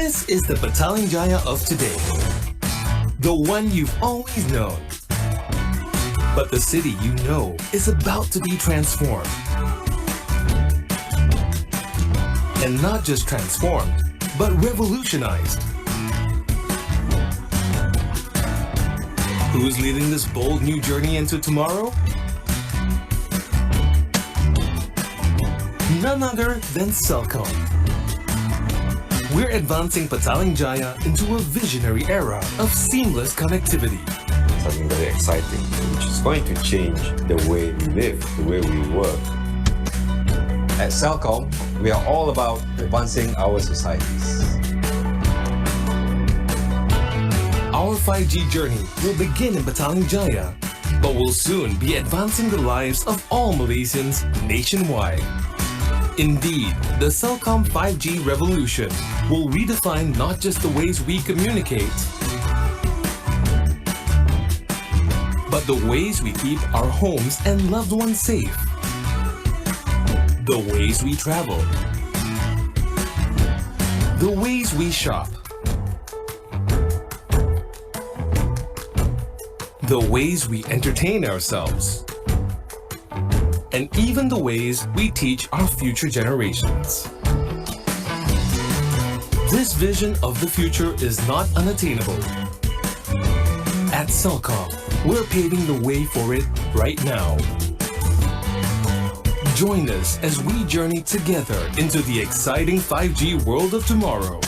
This is the Petaling Jaya of today. The one you've always known. But the city you know is about to be transformed. And not just transformed, but revolutionized. Who's leading this bold new journey into tomorrow? None other than Celcom. We're advancing Petaling Jaya into a visionary era of seamless connectivity. Something very exciting, which is going to change the way we live, the way we work. At Celcom, we are all about advancing our societies. Our 5G journey will begin in Petaling Jaya, but will soon be advancing the lives of all Malaysians nationwide. Indeed, the Celcom 5G revolution will redefine not just the ways we communicate, but the ways we keep our homes and loved ones safe, the ways we travel, the ways we shop, the ways we entertain ourselves, and even the ways we teach our future generations. This vision of the future is not unattainable. At Celcom, we're paving the way for it right now. Join us as we journey together into the exciting 5G world of tomorrow.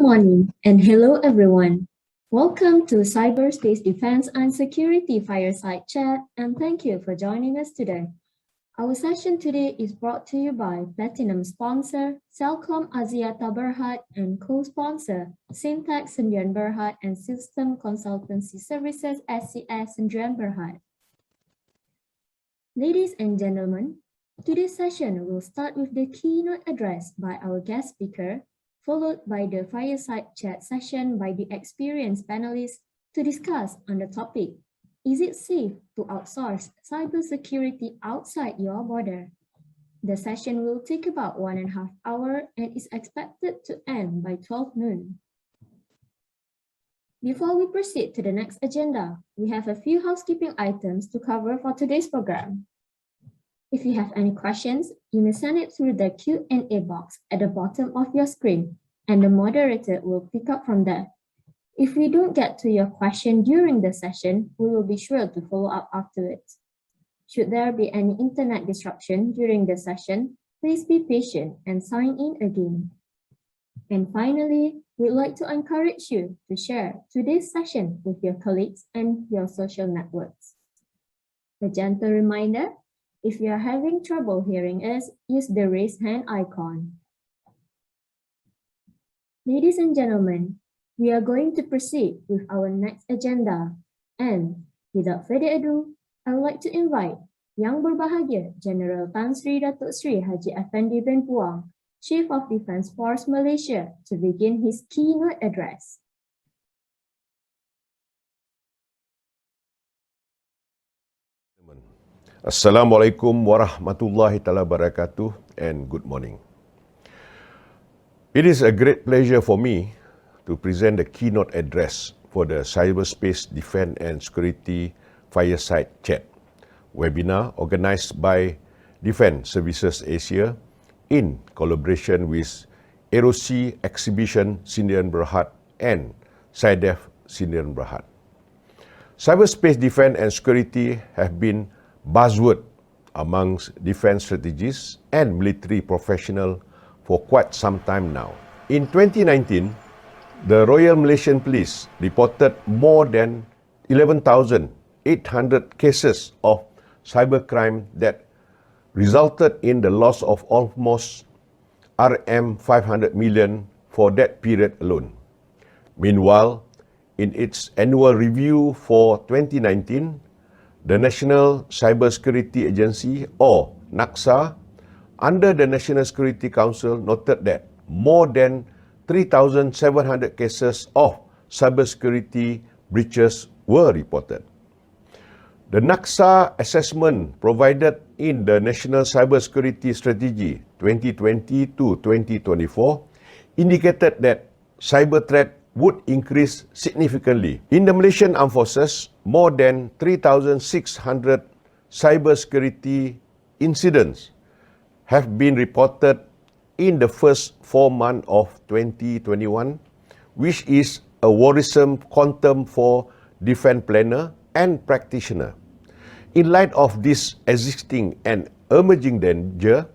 morning and hello everyone. Welcome to Cyberspace Defense and Security Fireside Chat and thank you for joining us today. Our session today is brought to you by Platinum sponsor Celcom Axiata Berhad and co-sponsor Syntax Sendirian Berhad and System Consultancy Services SCS Sendirian Berhad. Ladies and gentlemen, today's session will start with the keynote address by our guest speaker, followed by the fireside chat session by the experienced panelists to discuss on the topic, is it safe to outsource cybersecurity outside your border? The session will take about 1.5 hours and is expected to end by 12 noon. Before we proceed to the next agenda, we have a few housekeeping items to cover for today's program. If you have any questions, you may send it through the Q&A box at the bottom of your screen, and the moderator will pick up from there. If we don't get to your question during the session, we will be sure to follow up afterwards. Should there be any internet disruption during the session, please be patient and sign in again. And finally, we'd like to encourage you to share today's session with your colleagues and your social networks. A gentle reminder, if you are having trouble hearing us, use the raise hand icon. Ladies and gentlemen, we are going to proceed with our next agenda. And without further ado, I would like to invite Yang Berbahagia General Tan Sri Datuk Sri Haji Effendi bin Puang, Chief of Defence Force Malaysia, to begin his keynote address. Assalamualaikum warahmatullahi taala wabarakatuh and good morning. It is a great pleasure for me to present the keynote address for the Cyberspace Defense and Security Fireside Chat webinar organized by Defence Services Asia in collaboration with Aerosi Exhibition Sdn Bhd and SciDef Sdn Bhd. Cyberspace defense and security have been buzzword amongst defense strategists and military professionals for quite some time now. In 2019, the Royal Malaysian Police reported more than 11,800 cases of cybercrime that resulted in the loss of almost RM 500 million for that period alone. Meanwhile, in its annual review for 2019, the National Cybersecurity Agency, or NACSA, under the National Security Council noted that more than 3,700 cases of cybersecurity breaches were reported. The NACSA assessment provided in the National Cybersecurity Strategy 2020 to 2024 indicated that cyber threat would increase significantly. In the Malaysian Armed Forces, more than 3,600 cybersecurity incidents have been reported in the first 4 months of 2021, which is a worrisome quantum for defense planner and practitioner. In light of this existing and emerging danger,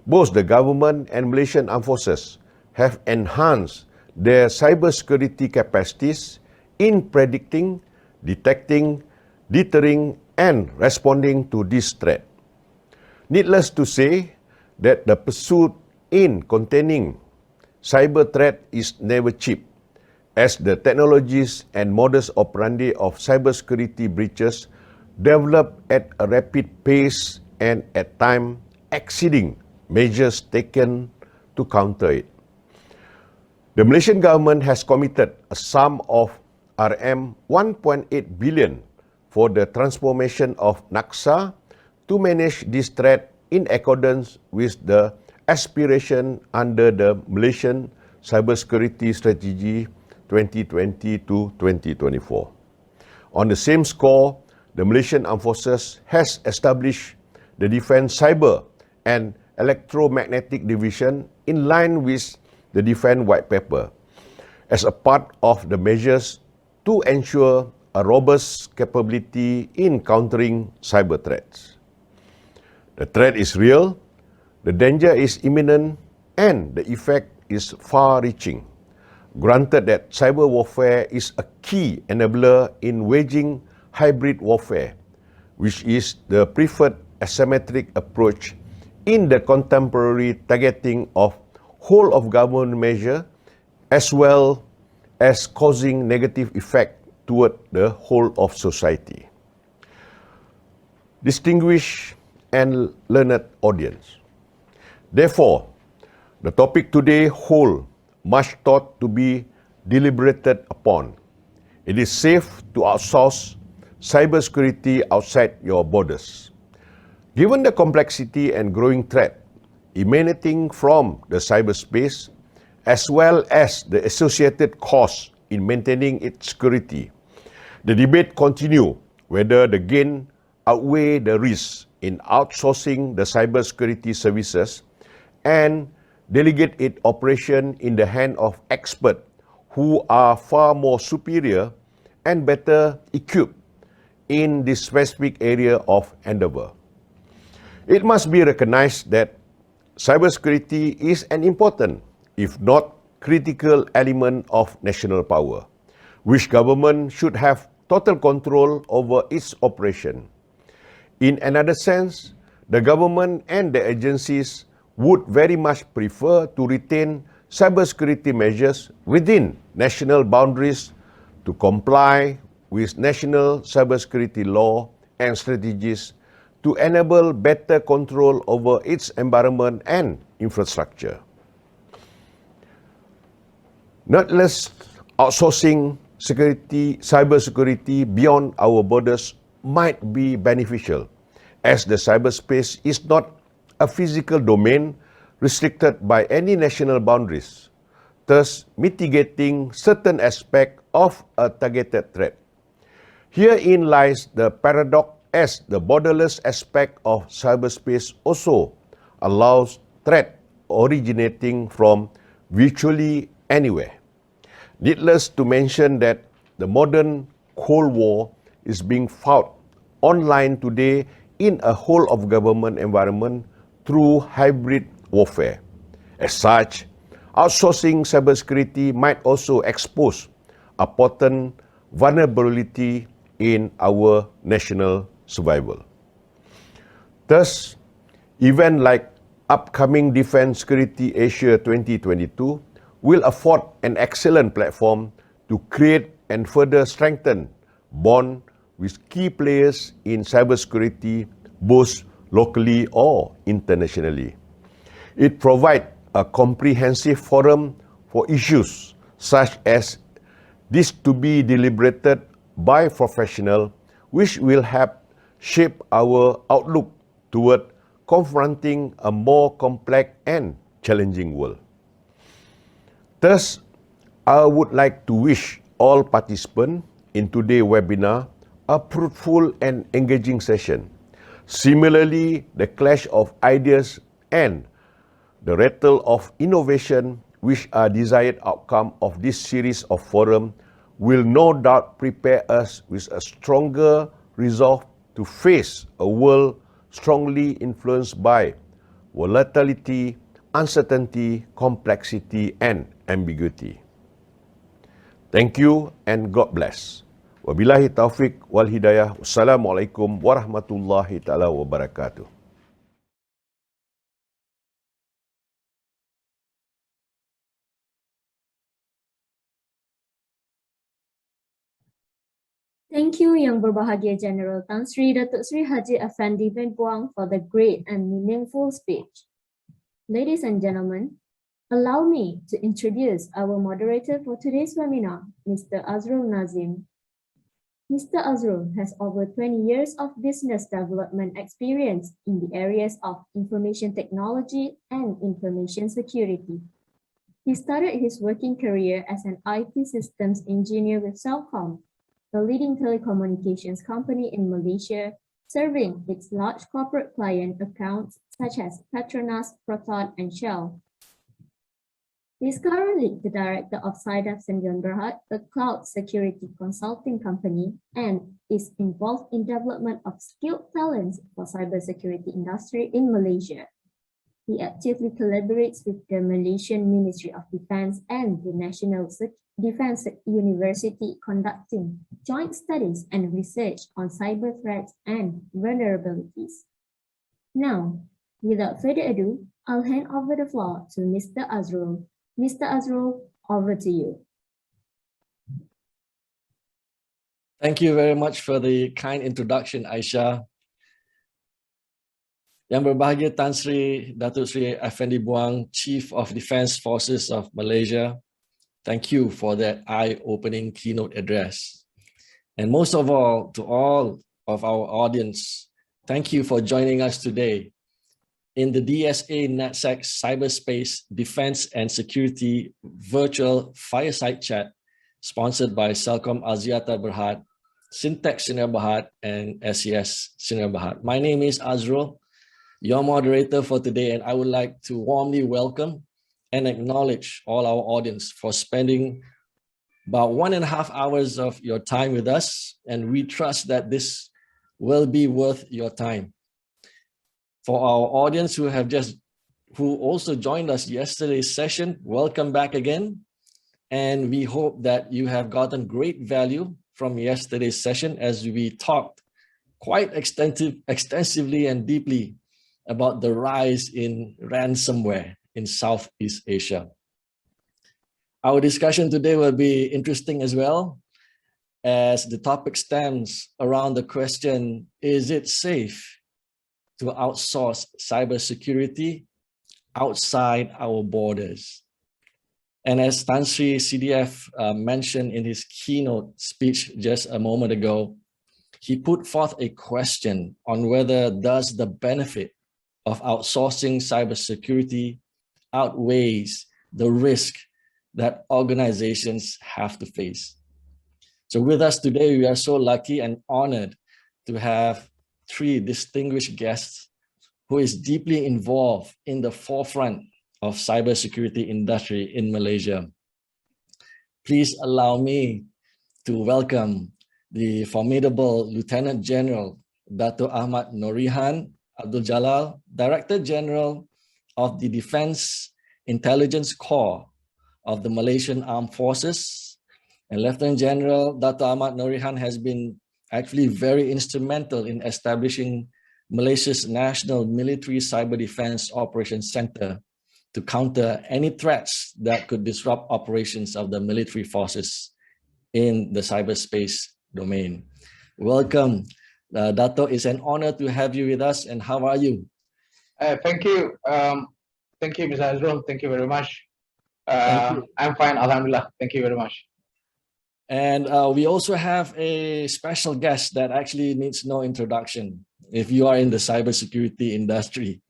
both the government and Malaysian Armed Forces have enhanced their cybersecurity capacities in predicting, detecting, deterring, and responding to this threat. Needless to say that the pursuit in containing cyber threat is never cheap, as the technologies and modus operandi of cybersecurity breaches develop at a rapid pace and at times exceeding measures taken to counter it. The Malaysian government has committed a sum of RM 1.8 billion for the transformation of NACSA to manage this threat in accordance with the aspiration under the Malaysian Cybersecurity Strategy 2020 to 2024. On the same score, the Malaysian Armed Forces has established the Defence Cyber and Electromagnetic Division in line with the Defence White Paper as a part of the measures to ensure a robust capability in countering cyber threats. The threat is real, the danger is imminent, and the effect is far-reaching. Granted that cyber warfare is a key enabler in waging hybrid warfare, which is the preferred asymmetric approach in the contemporary targeting of whole of government measure, as well as causing negative effect toward the whole of society. Distinguished and learned audience, therefore, the topic today hold much thought to be deliberated upon. It is safe to outsource cybersecurity outside your borders. Given the complexity and growing threat emanating from the cyberspace, as well as the associated costs in maintaining its security, the debate continues whether the gain outweigh the risks in outsourcing the cybersecurity services and delegate its operation in the hand of experts who are far more superior and better equipped in this specific area of endeavor. It must be recognized that cybersecurity is an important, if not critical, element of national power, which government should have total control over its operation. In another sense, the government and the agencies would very much prefer to retain cybersecurity measures within national boundaries to comply with national cybersecurity law and strategies to enable better control over its environment and infrastructure. Not less outsourcing cybersecurity beyond our borders might be beneficial, as the cyberspace is not a physical domain restricted by any national boundaries, thus mitigating certain aspects of a targeted threat. Herein lies the paradox, as the borderless aspect of cyberspace also allows threat originating from virtually anywhere. Needless to mention that the modern Cold War is being fought online today in a whole of government environment through hybrid warfare. As such, outsourcing cybersecurity might also expose a potent vulnerability in our national survival. Thus, events like upcoming Defence Security Asia 2022 will afford an excellent platform to create and further strengthen bond with key players in cybersecurity, both locally or internationally. It provides a comprehensive forum for issues such as this to be deliberated by professionals, which will help shape our outlook toward confronting a more complex and challenging world. Thus, I would like to wish all participants in today's webinar a fruitful and engaging session. Similarly, the clash of ideas and the rattle of innovation, which are desired outcome of this series of forums, will no doubt prepare us with a stronger resolve to face a world strongly influenced by volatility, uncertainty, complexity, and ambiguity. Thank you and God bless. Wabillahi taufiq wal hidayah. Wassalamualaikum warahmatullahi taala wabarakatuh. Thank you, Yang Berbahagia General Tan Sri Datuk Sri Haji Effendi bin Buang, for the great and meaningful speech. Ladies and gentlemen, allow me to introduce our moderator for today's webinar, Mr. Azrul Nazim. Mr. Azrul has over 20 years of business development experience in the areas of information technology and information security. He started his working career as an IT systems engineer with Celcom, a leading telecommunications company in Malaysia, serving its large corporate client accounts such as Petronas, Proton, and Shell. He is currently the director of Sidaf Sdn Bhd, a cloud security consulting company, and is involved in development of skilled talents for cybersecurity industry in Malaysia. He actively collaborates with the Malaysian Ministry of Defense and the National Defense University, conducting joint studies and research on cyber threats and vulnerabilities. Now, without further ado, I'll hand over the floor to Mr. Azrul. Mr. Azrul, over to you. Thank you very much for the kind introduction, Aisyah. Yang berbahagia Tan Sri Datuk Sri Effendi Buang, Chief of Defence Forces of Malaysia. Thank you for that eye-opening keynote address. And most of all, to all of our audience, thank you for joining us today in the DSA NatSec Cyberspace Defense and Security Virtual Fireside Chat, sponsored by Celcom Axiata Berhad, Syntex Sinar Berhad, and SES Sinar Berhad. My name is Azrul, your moderator for today, and I would like to warmly welcome and acknowledge all our audience for spending about 1.5 hours of your time with us, and we trust that this will be worth your time. For our audience who also joined us yesterday's session, welcome back again. And we hope that you have gotten great value from yesterday's session as we talked quite extensively and deeply about the rise in ransomware in Southeast Asia. Our discussion today will be interesting as well, as the topic stems around the question, is it safe to outsource cybersecurity outside our borders? And as Tan Sri CDF mentioned in his keynote speech just a moment ago, he put forth a question on whether does the benefit of outsourcing cybersecurity outweighs the risk that organizations have to face. So with us today, we are so lucky and honored to have 3 distinguished guests who is deeply involved in the forefront of cybersecurity industry in Malaysia. Please allow me to welcome the formidable Lieutenant General Dato Ahmad Norihan Abdul Jalal, Director General of the Defense Intelligence Corps of the Malaysian Armed Forces. And Lieutenant General Dato Ahmad Norihan has been actually very instrumental in establishing Malaysia's National Military Cyber Defense Operations Center to counter any threats that could disrupt operations of the military forces in the cyberspace domain. Welcome, Dato. It's an honor to have you with us, and how are you? Thank you. Thank you, Mr. Azrul. Thank you very much. Thank you. I'm fine, Alhamdulillah. Thank you very much. And we also have a special guest that actually needs no introduction if you are in the cybersecurity industry.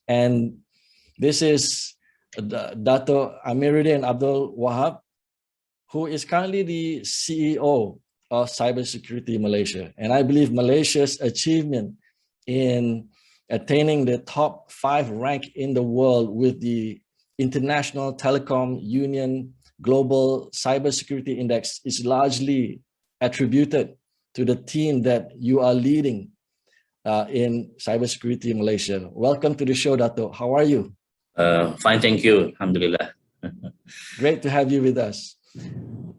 And this is Dato Amiruddin Abdul Wahab, who is currently the CEO of Cybersecurity Malaysia. And I believe Malaysia's achievement in attaining the top 5 rank in the world with the International Telecom Union Global Cybersecurity Index is largely attributed to the team that you are leading in Cybersecurity Malaysia. Welcome to the show, Dato. How are you? Fine, thank you. Alhamdulillah. Great to have you with us.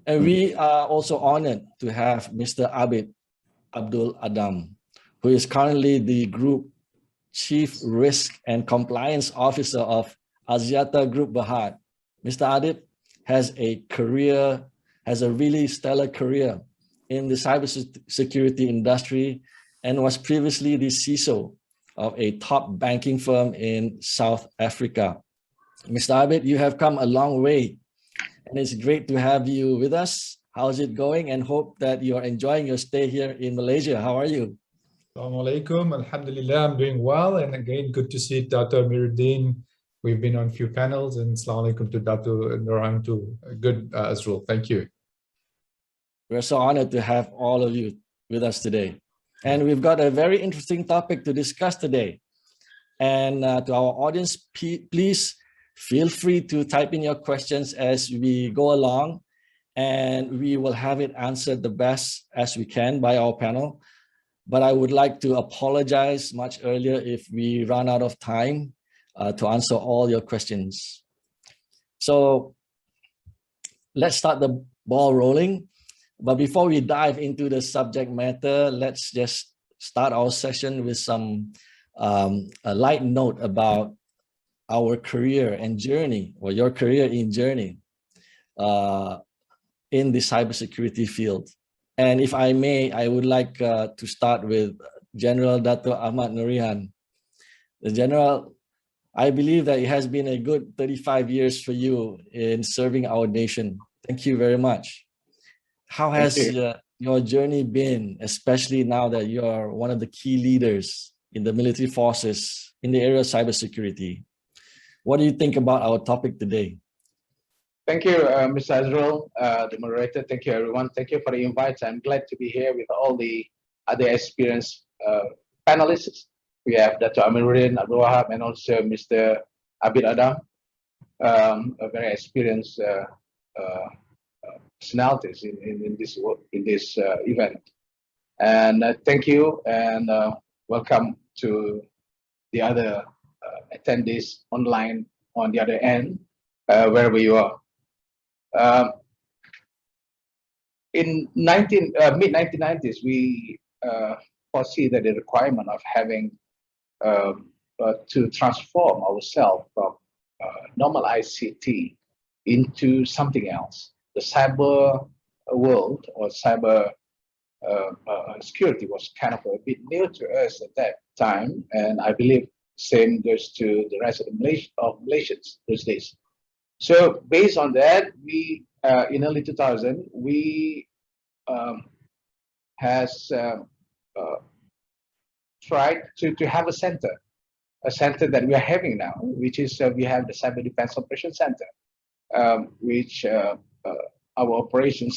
And we are also honored to have Mr. Abid Abdul Adam, who is currently the Group Chief Risk and Compliance Officer of Axiata Group Berhad. Mr. Adib has a really stellar career in the cybersecurity industry and was previously the CISO of a top banking firm in South Africa. Mr. Abid, you have come a long way, and it's great to have you with us. How's it going? And hope that you're enjoying your stay here in Malaysia. How are you? Assalamu alaikum. Alhamdulillah, I'm doing well. And again, good to see Dato Amiruddin. We've been on a few panels, and assalamu alaikum to Dato Norihan too. Good, Azrul. Thank you. We're so honored to have all of you with us today. And we've got a very interesting topic to discuss today. And to our audience, please feel free to type in your questions as we go along, and we will have it answered the best as we can by our panel. But I would like to apologize much earlier if we run out of time. to answer all your questions. So let's start the ball rolling. But before we dive into the subject matter, let's just start our session with some a light note about our career and journey, or your career in journey in the cybersecurity field. And if I may, I would like to start with General Dato Ahmad Nurihan. The General, I believe that it has been a good 35 years for you in serving our nation. Thank you very much. How has your journey been, especially now that you are one of the key leaders in the military forces in the area of cybersecurity? What do you think about our topic today? Thank you, Mr. Azrul, the moderator. Thank you, everyone. Thank you for the invite. I'm glad to be here with all the other experienced panelists. We have Dr. Amiruddin Abdul Wahab and also Mr. Abid Adam, a very experienced personalities in this event. And thank you and welcome to the other attendees online on the other end, wherever you are. In mid-1990s, we foresee that the requirement of having to transform ourselves from normal ICT into something else. The cyber world or cyber security was kind of a bit new to us at that time, and I believe same goes to the rest of the Malaysians these days. So based on that, we in early 2000 we has tried to have a center that we are having now, which is we have the Cyber Defense Operations Center, which our operation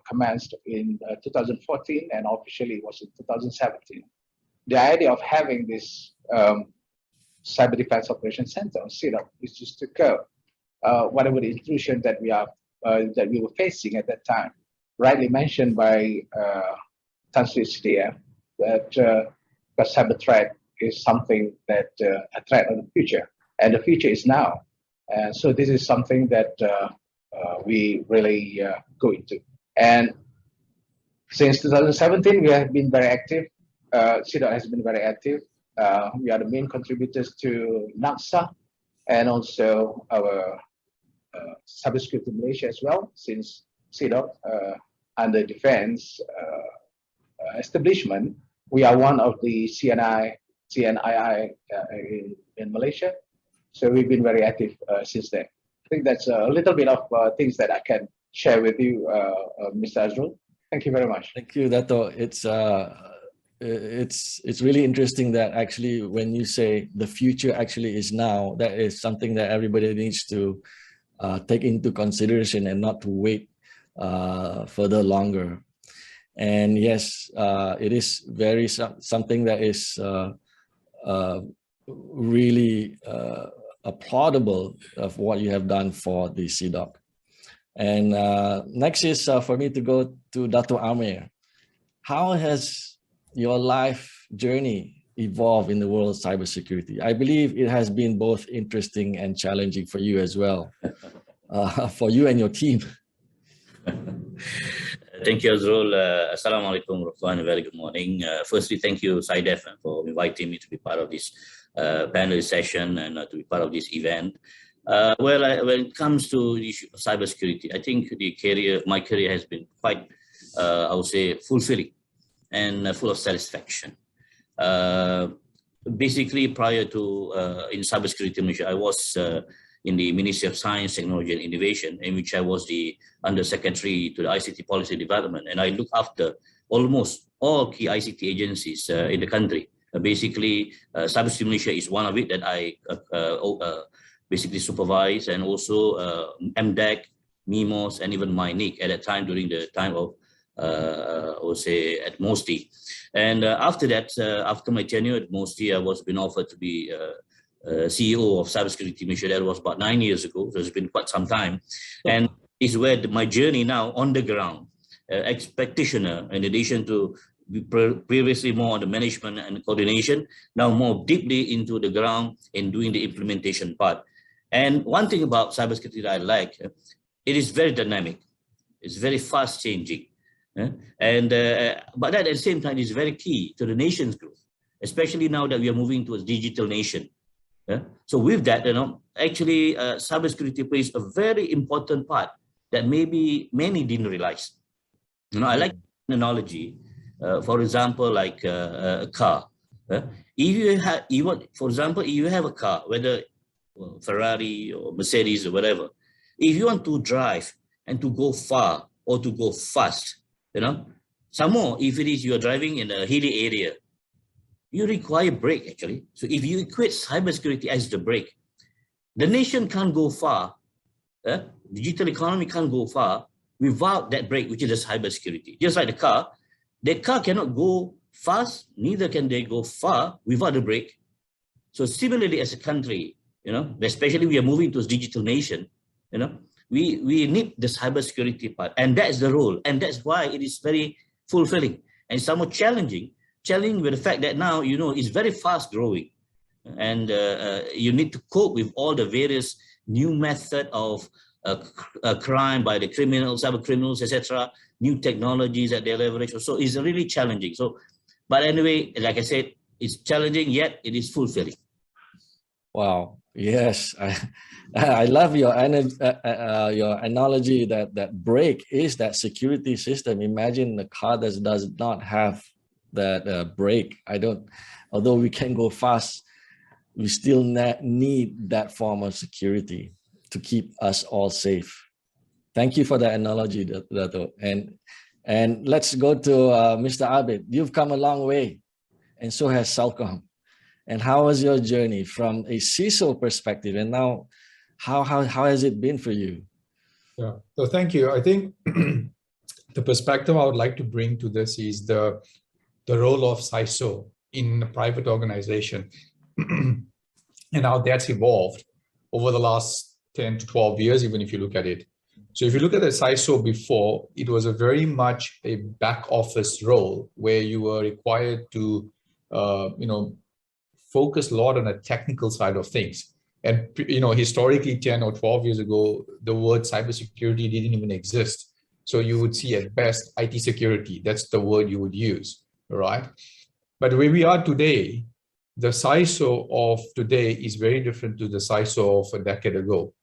commenced in 2014 and officially was in 2017. The idea of having this Cyber Defense Operations Center, CDOC, is just to curb whatever the intrusion that we were facing at that time. Rightly mentioned by Tan Sri Setia that the cyber threat is something that a threat of the future, and the future is now. And so this is something that we really go into. And since 2017, we have been very active. CDOC has been very active. We are the main contributors to NACSA and also our cybersecurity Malaysia as well, since CDOC under defense establishment, we are one of the CNII in Malaysia. So we've been very active since then. I think that's a little bit of things that I can share with you, Mr. Azrul. Thank you very much. Thank you, Dato. It's really interesting that actually when you say the future actually is now, that is something that everybody needs to take into consideration and not to wait further longer. And yes, it is very something that is really applaudable of what you have done for the CDOC. And next is for me to go to Dato Amir. How has your life journey evolved in the world of cybersecurity? I believe it has been both interesting and challenging for you as well, for you and your team. Thank you, Azrul. Assalamu alaikum warahmatullahi wabarakatuh. Very good morning. Firstly, thank you, SciDef, for inviting me to be part of this panel session and to be part of this event. When it comes to the issue of cybersecurity, I think my career has been quite, I would say, fulfilling and full of satisfaction. Basically, prior to in cybersecurity Malaysia, I was in the Ministry of Science, Technology and Innovation, in which I was the Undersecretary to the ICT Policy Development, and I look after almost all key ICT agencies in the country. Basically, Cybersecurity Malaysia is one of it that I basically supervise, and also MDEC, MIMOS, and even MINIC at that time during the time of, I would say, at MOSTI. And after that, after my tenure at MOSTI, I was been offered to be CEO of Cybersecurity Malaysia. That was about 9 years ago, so it's been quite some time. And is where my journey now on the ground, ex-practitioner, in addition to previously more on the management and coordination, now more deeply into the ground and doing the implementation part. And one thing about cybersecurity that I like, it is very dynamic. It's very fast changing. But at the same time, it's very key to the nation's growth, especially now that we are moving to a digital nation. So with that, actually cybersecurity plays a very important part that maybe many didn't realize. I like the analogy, for example, like a car. If you have a car, whether Ferrari or Mercedes or whatever, if you want to drive and to go far or to go fast, some more, if it is you're driving in a hilly area, you require brake actually. So if you equate cybersecurity as the brake, the nation can't go far, digital economy can't go far without that brake, which is the cybersecurity. Just like the car cannot go fast, neither can they go far without the brake. So similarly as a country, especially we are moving to a digital nation, we need the cybersecurity part, and that's the role, and that's why it is very fulfilling and somewhat challenging with the fact that now it's very fast growing, and you need to cope with all the various new method of crime by the criminals, cyber criminals, etc. New technologies that they leverage. So it's really challenging. So, but anyway, like I said, it's challenging yet it is fulfilling. Wow. Yes, I love your analogy that brake is that security system. Imagine a car that does not have that brake. Although we can go fast, we still need that form of security to keep us all safe. Thank you for that analogy, Dato. And let's go to Mr. Abid. You've come a long way, and so has Celcom. And how was your journey from a CISO perspective? And now, how has it been for you? Yeah, so thank you. I think the perspective I would like to bring to this is the role of CISO in a private organization and how that's evolved over the last 10 to 12 years, even if you look at it. So if you look at the CISO before, it was a very much a back office role where you were required to, focus a lot on the technical side of things. And, historically 10 or 12 years ago, the word cybersecurity didn't even exist. So you would see at best IT security, that's the word you would use, right? But where we are today, the CISO of today is very different to the CISO of a decade ago.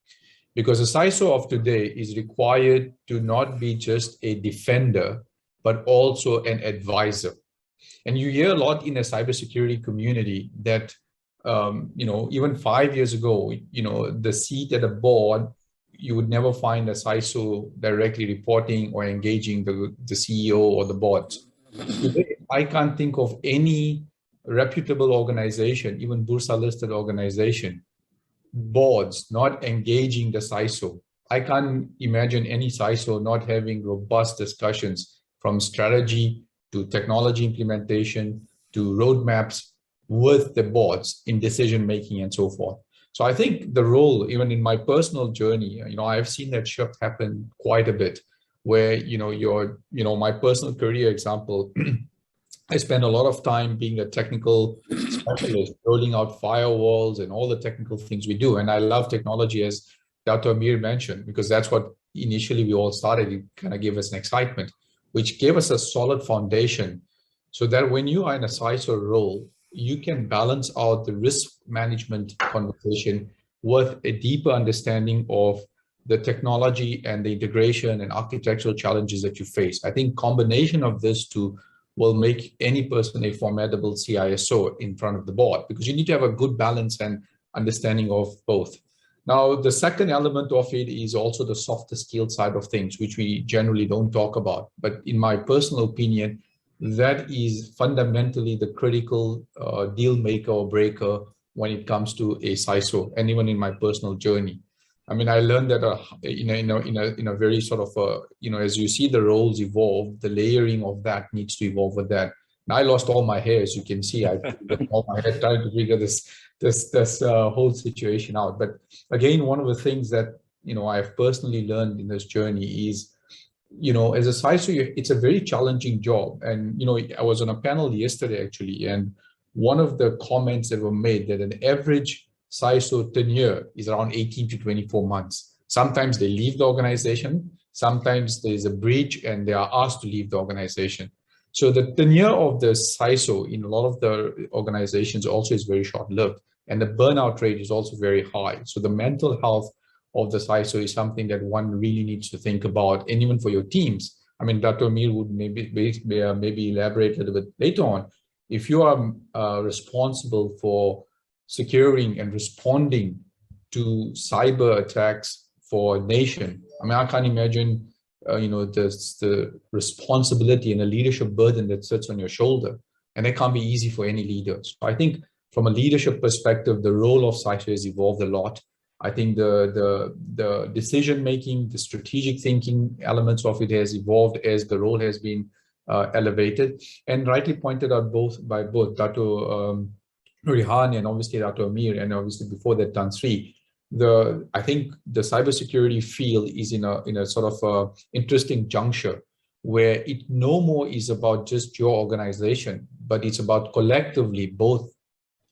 Because the CISO of today is required to not be just a defender, but also an advisor. And you hear a lot in the cybersecurity community that, even 5 years ago, the seat at a board, you would never find a CISO directly reporting or engaging the CEO or the board. Today, I can't think of any reputable organization, even Bursa listed organization, boards not engaging the CISO. I can't imagine any CISO not having robust discussions from strategy to technology implementation to roadmaps with the boards in decision making and so forth. So I think the role, even in my personal journey, I've seen that shift happen quite a bit, where my personal career example, I spent a lot of time being a technical specialist, rolling out firewalls and all the technical things we do. And I love technology, as Dr. Amir mentioned, because that's what initially we all started. It kind of gave us an excitement, which gave us a solid foundation so that when you are in a CISO role, you can balance out the risk management conversation with a deeper understanding of the technology and the integration and architectural challenges that you face. I think combination of this two will make any person a formidable CISO in front of the board, because you need to have a good balance and understanding of both. Now, the second element of it is also the softer skill side of things, which we generally don't talk about. But in my personal opinion, that is fundamentally the critical deal maker or breaker when it comes to a CISO, and even in my personal journey. I mean, I learned that in a very sort of as you see the roles evolve, the layering of that needs to evolve with that. And I lost all my hair, as you can see. I lost all my hair trying to figure this whole situation out. But again, one of the things that I've personally learned in this journey is as a CISO, it's a very challenging job. And, I was on a panel yesterday, actually, and one of the comments that were made that an average CISO tenure is around 18 to 24 months. Sometimes they leave the organization, sometimes there's a breach and they are asked to leave the organization. So the tenure of the CISO in a lot of the organizations also is very short-lived, and the burnout rate is also very high. So the mental health of the CISO is something that one really needs to think about, and even for your teams. I mean, Dr. Amir would maybe elaborate a little bit later on. If you are responsible for securing and responding to cyber attacks for a nation, I mean, I can't imagine, the responsibility and the leadership burden that sits on your shoulder, and that can't be easy for any leader. So I think from a leadership perspective, the role of CISO has evolved a lot. I think the decision making, the strategic thinking elements of it has evolved as the role has been elevated, and rightly pointed out by both Dr. Rihan and obviously Dr. Amir, and obviously before that Tan Sri. I think the cybersecurity field is in a sort of interesting juncture where it no more is about just your organization, but it's about collectively, both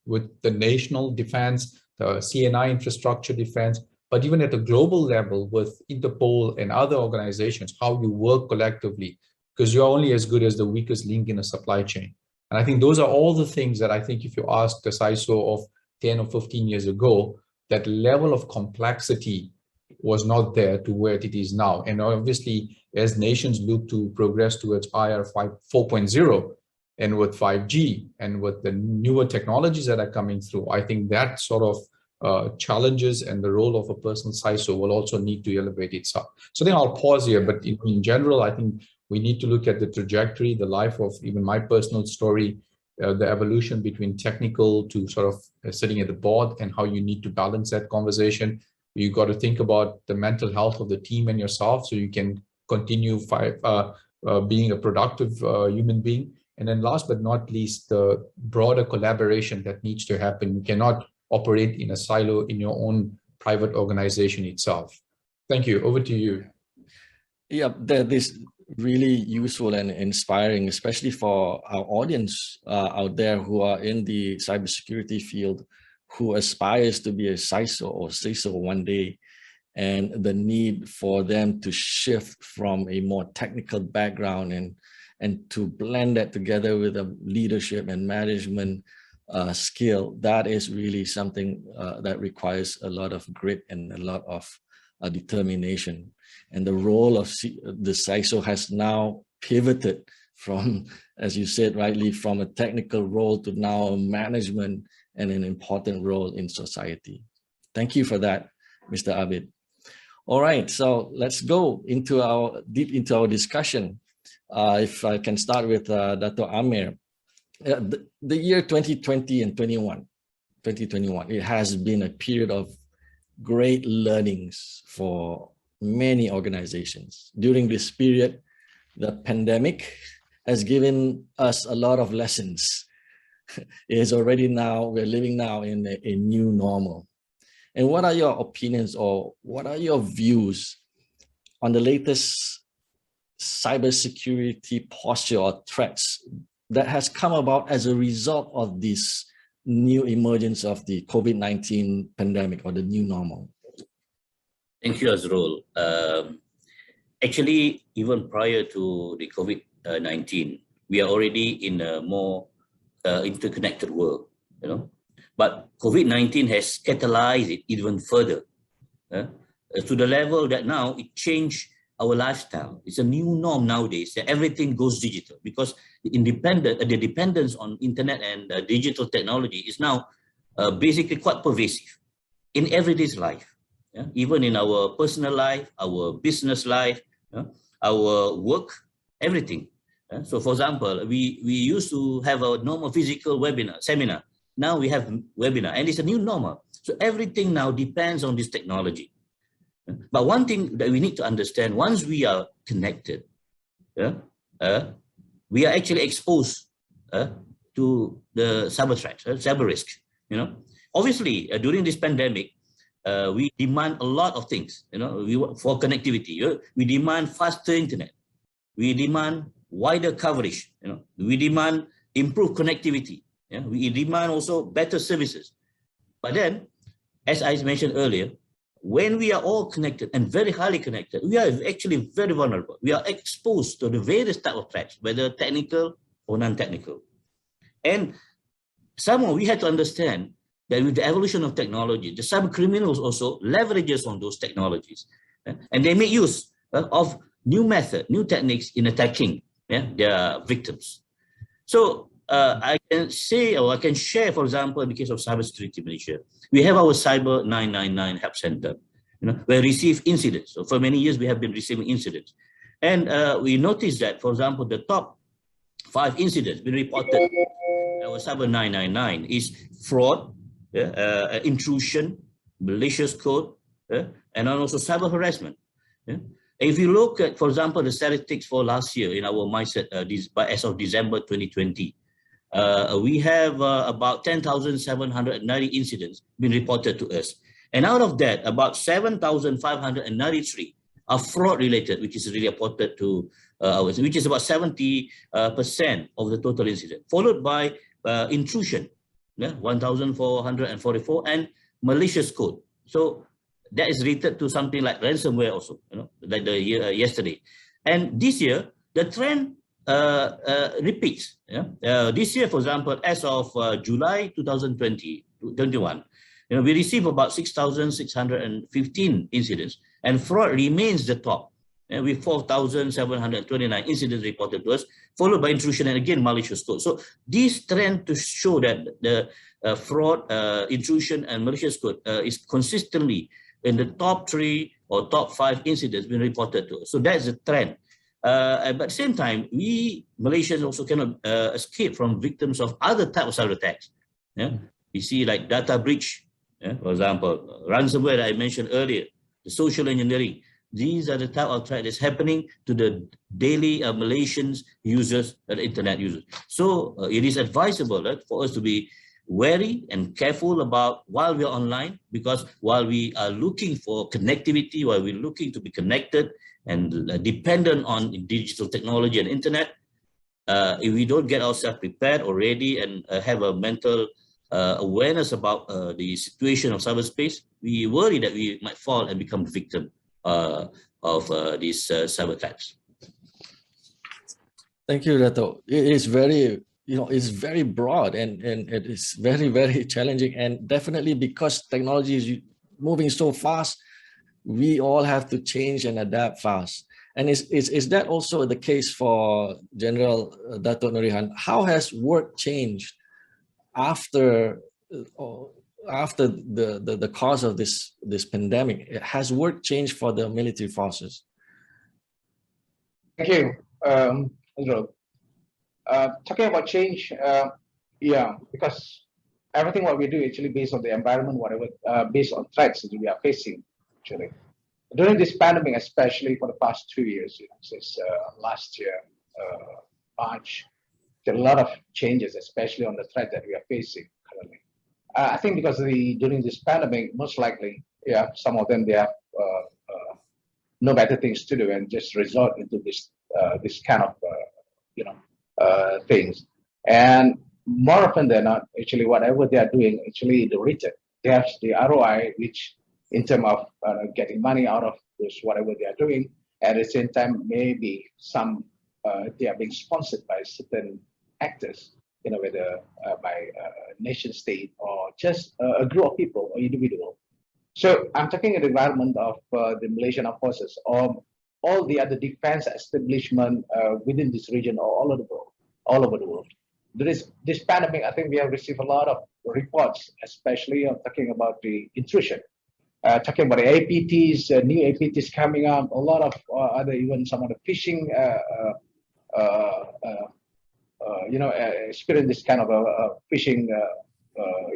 with the national defense, the CNI infrastructure defense, but even at the global level with Interpol and other organizations, how you work collectively, because you're only as good as the weakest link in a supply chain. And I think those are all the things that I think if you ask the CISO of 10 or 15 years ago, that level of complexity was not there to where it is now. And obviously, as nations look to progress towards IR 4.0, and with 5G and with the newer technologies that are coming through, I think that sort of challenges and the role of a personal CISO will also need to elevate itself. So I think I'll pause here, but in general, I think we need to look at the trajectory, the life of even my personal story, the evolution between technical to sort of sitting at the board, and how you need to balance that conversation. You got to think about the mental health of the team and yourself so you can continue being a productive human being. And then last but not least, the broader collaboration that needs to happen. You cannot operate in a silo in your own private organization itself. Thank you. Over to you. Yeah, that is really useful and inspiring, especially for our audience out there who are in the cybersecurity field, who aspires to be a CISO or CISO one day, and the need for them to shift from a more technical background and to blend that together with a leadership and management skill. That is really something that requires a lot of grit and a lot of determination. And the role of the CISO has now pivoted from, as you said rightly, from a technical role to now a management and an important role in society. Thank you for that, Mr. Abid. All right, so let's go deep into our discussion. If I can start with Dr. Amir. The year 2020 and 2021, it has been a period of great learnings for many organizations. During this period, the pandemic has given us a lot of lessons. It is already now, we're living now in a new normal. And what are your opinions, or what are your views on the latest cybersecurity posture or threats that has come about as a result of this new emergence of the COVID-19 pandemic, or the new normal? Thank you, Azrul. Actually, even prior to the COVID-19, we are already in a more interconnected world, But COVID-19 has catalyzed it even further to the level that now it changed our lifestyle. It's a new norm nowadays that everything goes digital, because the dependence on internet and digital technology is now basically quite pervasive in everyday's life. Even in our personal life, our business life, our work, everything. So for example, we used to have a normal physical seminar. Now we have webinar, and it's a new normal. So everything now depends on this technology. But one thing that we need to understand, once we are connected, we are actually exposed to the cyber threats, cyber risk. Obviously, during this pandemic, we demand a lot of things. For connectivity, we demand faster internet. We demand wider coverage. We demand improved connectivity. We demand also better services. But then, as I mentioned earlier, when we are all connected and very highly connected, we are actually very vulnerable. We are exposed to the various type of threats, whether technical or non-technical. And somehow we had to understand that with the evolution of technology, the cyber criminals also leverages on those technologies. And they make use of new methods, new techniques in attacking their victims. So I can say, or I can share, for example, in the case of cybersecurity Malaysia, we have our Cyber 999 Help Center, where we receive incidents. So for many years, we have been receiving incidents. And we noticed that, for example, the top 5 incidents been reported our Cyber 999 is fraud, intrusion, malicious code, and also cyber harassment. If you look at, for example, the statistics for last year in our mindset, as of December 2020, we have about 10,790 incidents been reported to us. And out of that, about 7,593 are fraud related, which is really reported to us, which is about 70% of the total incident, followed by intrusion, 1,444, and malicious code. So that is related to something like ransomware also, like the year yesterday. And this year, the trend repeats. This year, for example, as of July 2021, we received about 6,615 incidents, and fraud remains the top, with 4,729 incidents reported to us, followed by intrusion and again malicious code. So this trend to show that the fraud, intrusion, and malicious code is consistently in the top 3 or top 5 incidents being reported to us. So that's a trend. But at the same time, we Malaysians also cannot escape from victims of other types of cyber attacks. We see like data breach, for example, ransomware that I mentioned earlier, the social engineering. These are the type of threat that's happening to the daily Malaysians users, internet users. So it is advisable for us to be wary and careful about while we are online, because while we are looking for connectivity, while we're looking to be connected and dependent on digital technology and internet, if we don't get ourselves prepared or ready and have a mental awareness about the situation of cyberspace, we worry that we might fall and become victim of these cyber attacks. Thank you, Dato. It is very, it's very broad and it is very, very challenging. And definitely because technology is moving so fast, we all have to change and adapt fast. And is that also the case for General Dato' Nurihan? How has work changed after the cause of this pandemic? Has work changed for the military forces? Thank you, Andrew. Talking about change, yeah, because everything what we do actually based on the environment, whatever, based on threats that we are facing, actually. During this pandemic, especially for the past 2 years, since last year, March, there are a lot of changes, especially on the threat that we are facing currently. I think because during this pandemic, most likely, yeah, some of them, they have no better things to do and just resort into this kind of, things. And more often than not, actually, whatever they are doing, actually, the return, they have the ROI, which in terms of getting money out of this, whatever they are doing. At the same time, maybe some they are being sponsored by certain actors, whether by nation state or just a group of people or individual. So I'm talking in the environment of the Malaysian Armed Forces or all the other defense establishment within this region or all over the world. This pandemic, I think we have received a lot of reports, especially talking about the intrusion. Talking about the APTs, new APTs coming up, a lot of other, even some of the phishing, experience this kind of phishing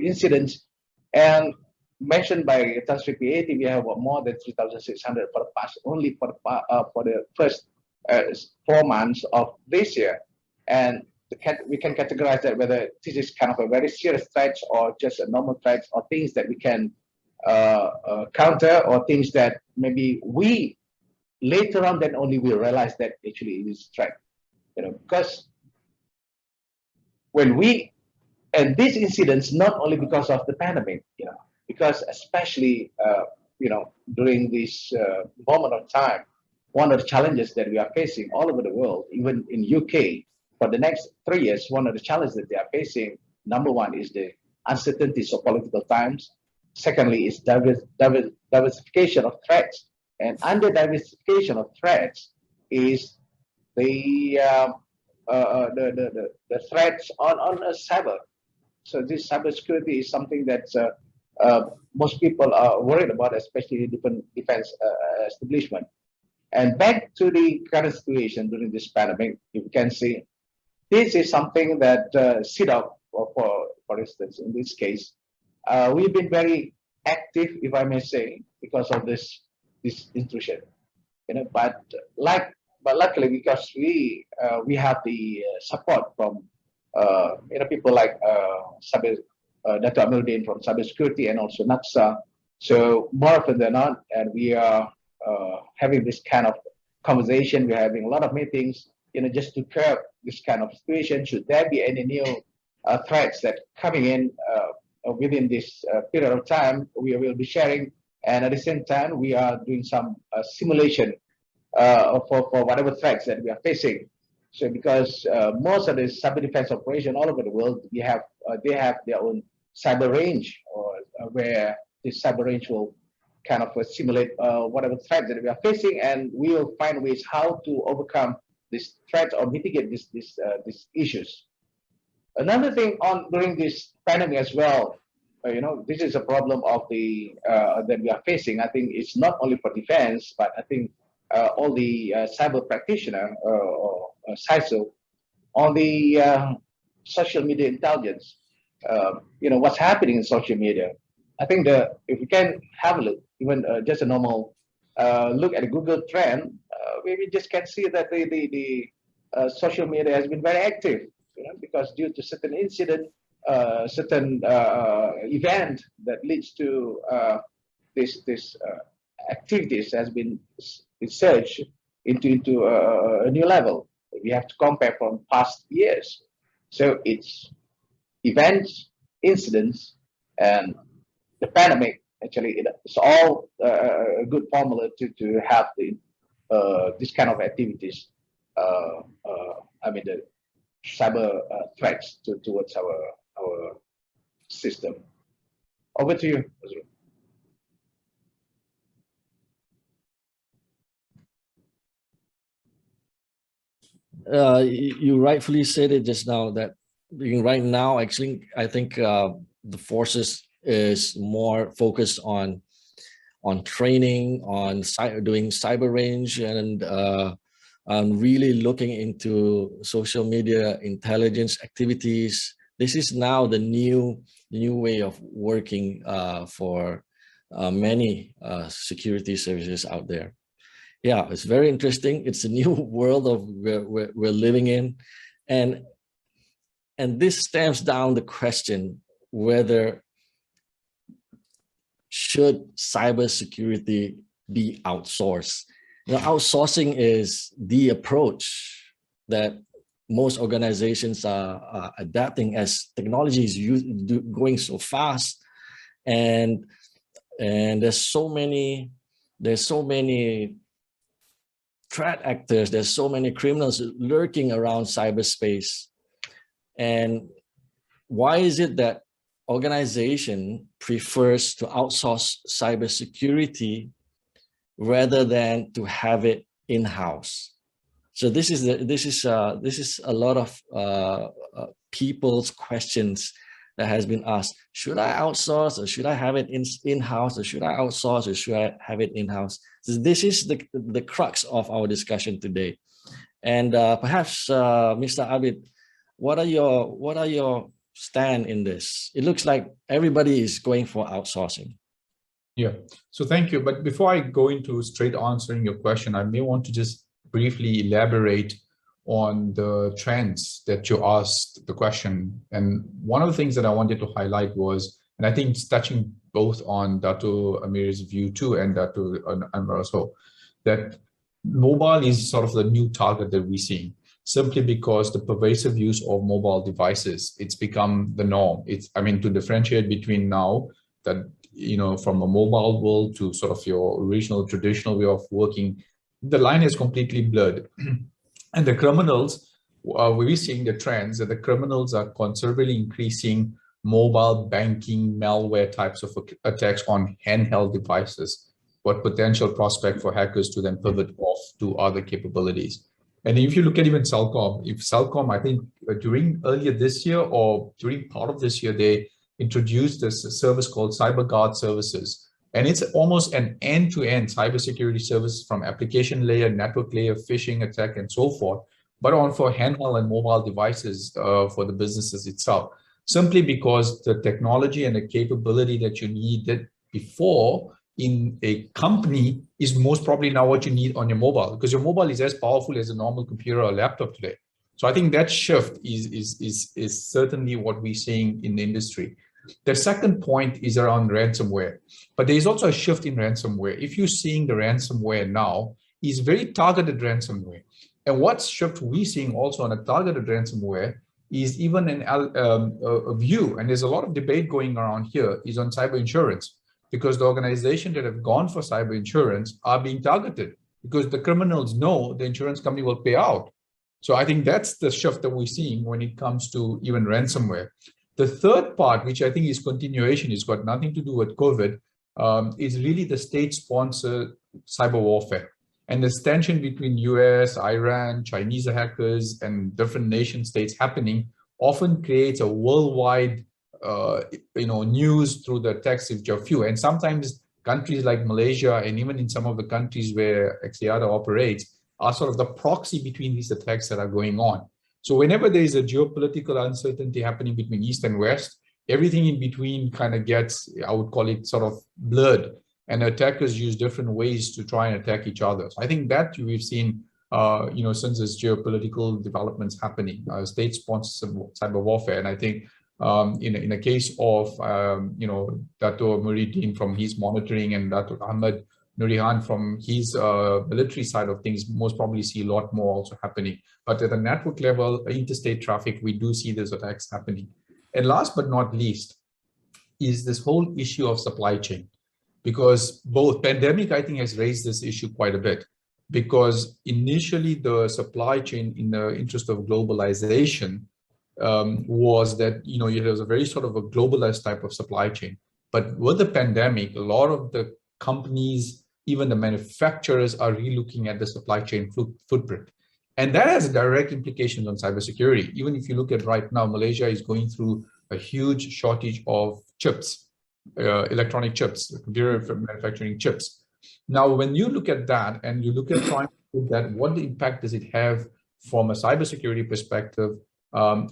incidents. And mentioned by Tansri PAT, we have more than 3,600 for the past, only for the first 4 months of this year. And we can categorize that whether this is kind of a very serious threat or just a normal threat or things that we can counter, or things that maybe we later on then only we realize that actually it is a threat. Because when we, and these incidents not only because of the pandemic, because especially during this moment of time, one of the challenges that we are facing all over the world, even in UK, for the next 3 years, one of the challenges that they are facing, number one is the uncertainties of political times. Secondly, is diversification of threats, and under diversification of threats is the threats on cyber. So this cybersecurity is something that most people are worried about, especially different defense establishment. And back to the current situation during this pandemic, you can see this is something that stood out for instance, in this case, we've been very active, if I may say, because of this intrusion. But luckily, because we have the support from people like Dr. Amiruddin from cybersecurity and also Naksa. So more often than not, and we are having this kind of conversation. We're having a lot of meetings, just to curb this kind of situation. Should there be any new threats that coming in within this period of time, we will be sharing. And at the same time, we are doing some simulation for whatever threats that we are facing. So because most of the cyber defense operation all over the world, they have their own cyber range, or where this cyber range will kind of simulate whatever threats that we are facing, and we will find ways how to overcome this threat or mitigate these issues. Another thing during this pandemic as well, this is a problem of the that we are facing. I think it's not only for defense, but I think all the cyber practitioner or CISO on the social media intelligence. What's happening in social media. I think if we can have a look, even just a normal look at a Google trend, we just can see that the social media has been very active, because due to certain incident, certain event that leads to this activities has been surged into a new level. We have to compare from past years. So it's events, incidents, and the pandemic. Actually, it's all a good formula to have this kind of activities. The cyber threats towards our system. Over to you, Azrul. You rightfully said it just now that right now, actually, I think the forces is more focused on training, on doing cyber range, and really looking into social media intelligence activities. This is now the new way of working for many security services out there. Yeah, it's very interesting. It's a new world of we're living in, and this stems down the question whether should cybersecurity be outsourced. Outsourcing is the approach that most organizations are adapting as technology is going so fast, and there's so many threat actors, there's so many criminals lurking around cyberspace. And why is it that organization prefers to outsource cybersecurity rather than to have it in-house? So this is a lot of people's questions that has been asked. Should I outsource, or should I have it in-house, or should I outsource, or should I have it in-house? So this is the crux of our discussion today. And perhaps Mr. Abid, what are your stand in this? It looks like everybody is going for outsourcing. Yeah, so thank you. But before I go into straight answering your question, I may want to just briefly elaborate on the trends that you asked the question. And one of the things that I wanted to highlight was, and I think it's touching both on Dato Amir's view too and Dato Anwar also, that mobile is sort of the new target that we're seeing, simply because the pervasive use of mobile devices, it's become the norm. To differentiate between now that, from a mobile world to sort of your original traditional way of working, the line is completely blurred. And the criminals, we're seeing the trends that the criminals are considerably increasing mobile banking, malware types of attacks on handheld devices. What potential prospect for hackers to then pivot off to other capabilities. And if you look at even Cellcom, I think during earlier this year or during part of this year, they introduced this service called CyberGuard services. And it's almost an end-to-end cybersecurity service from application layer, network layer, phishing attack, and so forth, but for handheld and mobile devices for the businesses itself. Simply because the technology and the capability that you needed before in a company is most probably now what you need on your mobile, because your mobile is as powerful as a normal computer or laptop today. So I think that shift is certainly what we're seeing in the industry. The second point is around ransomware, but there is also a shift in ransomware. If you're seeing the ransomware now, is very targeted ransomware. And what shift we're seeing also on a targeted ransomware is even a view, and there's a lot of debate going around here, is on cyber insurance, because the organizations that have gone for cyber insurance are being targeted because the criminals know the insurance company will pay out. So I think that's the shift that we're seeing when it comes to even ransomware. The third part, which I think is continuation, has got nothing to do with COVID, is really the state-sponsored cyber warfare. And this tension between US, Iran, Chinese hackers, and different nation states happening often creates a worldwide news through the attacks of a few. And sometimes countries like Malaysia and even in some of the countries where Axiata operates are sort of the proxy between these attacks that are going on. So whenever there is a geopolitical uncertainty happening between East and West, everything in between kind of gets, I would call it, sort of blurred. And attackers use different ways to try and attack each other. So I think that we've seen, since there's geopolitical developments happening, state-sponsored cyber warfare. And I think in the case of, Dato Muhyiddin from his monitoring and Dato Ahmad Nurihan from his military side of things, most probably see a lot more also happening. But at the network level, interstate traffic, we do see those attacks happening. And last but not least is this whole issue of supply chain. Because both pandemic, I think, has raised this issue quite a bit. Because initially the supply chain, in the interest of globalization, was that, it was a very sort of a globalized type of supply chain. But with the pandemic, a lot of the companies, even the manufacturers, are relooking at the supply chain footprint. And that has direct implications on cybersecurity. Even if you look at right now, Malaysia is going through a huge shortage of chips. Electronic chips, computer manufacturing chips. Now, when you look at that and you look at trying to put that, what impact does it have from a cybersecurity perspective?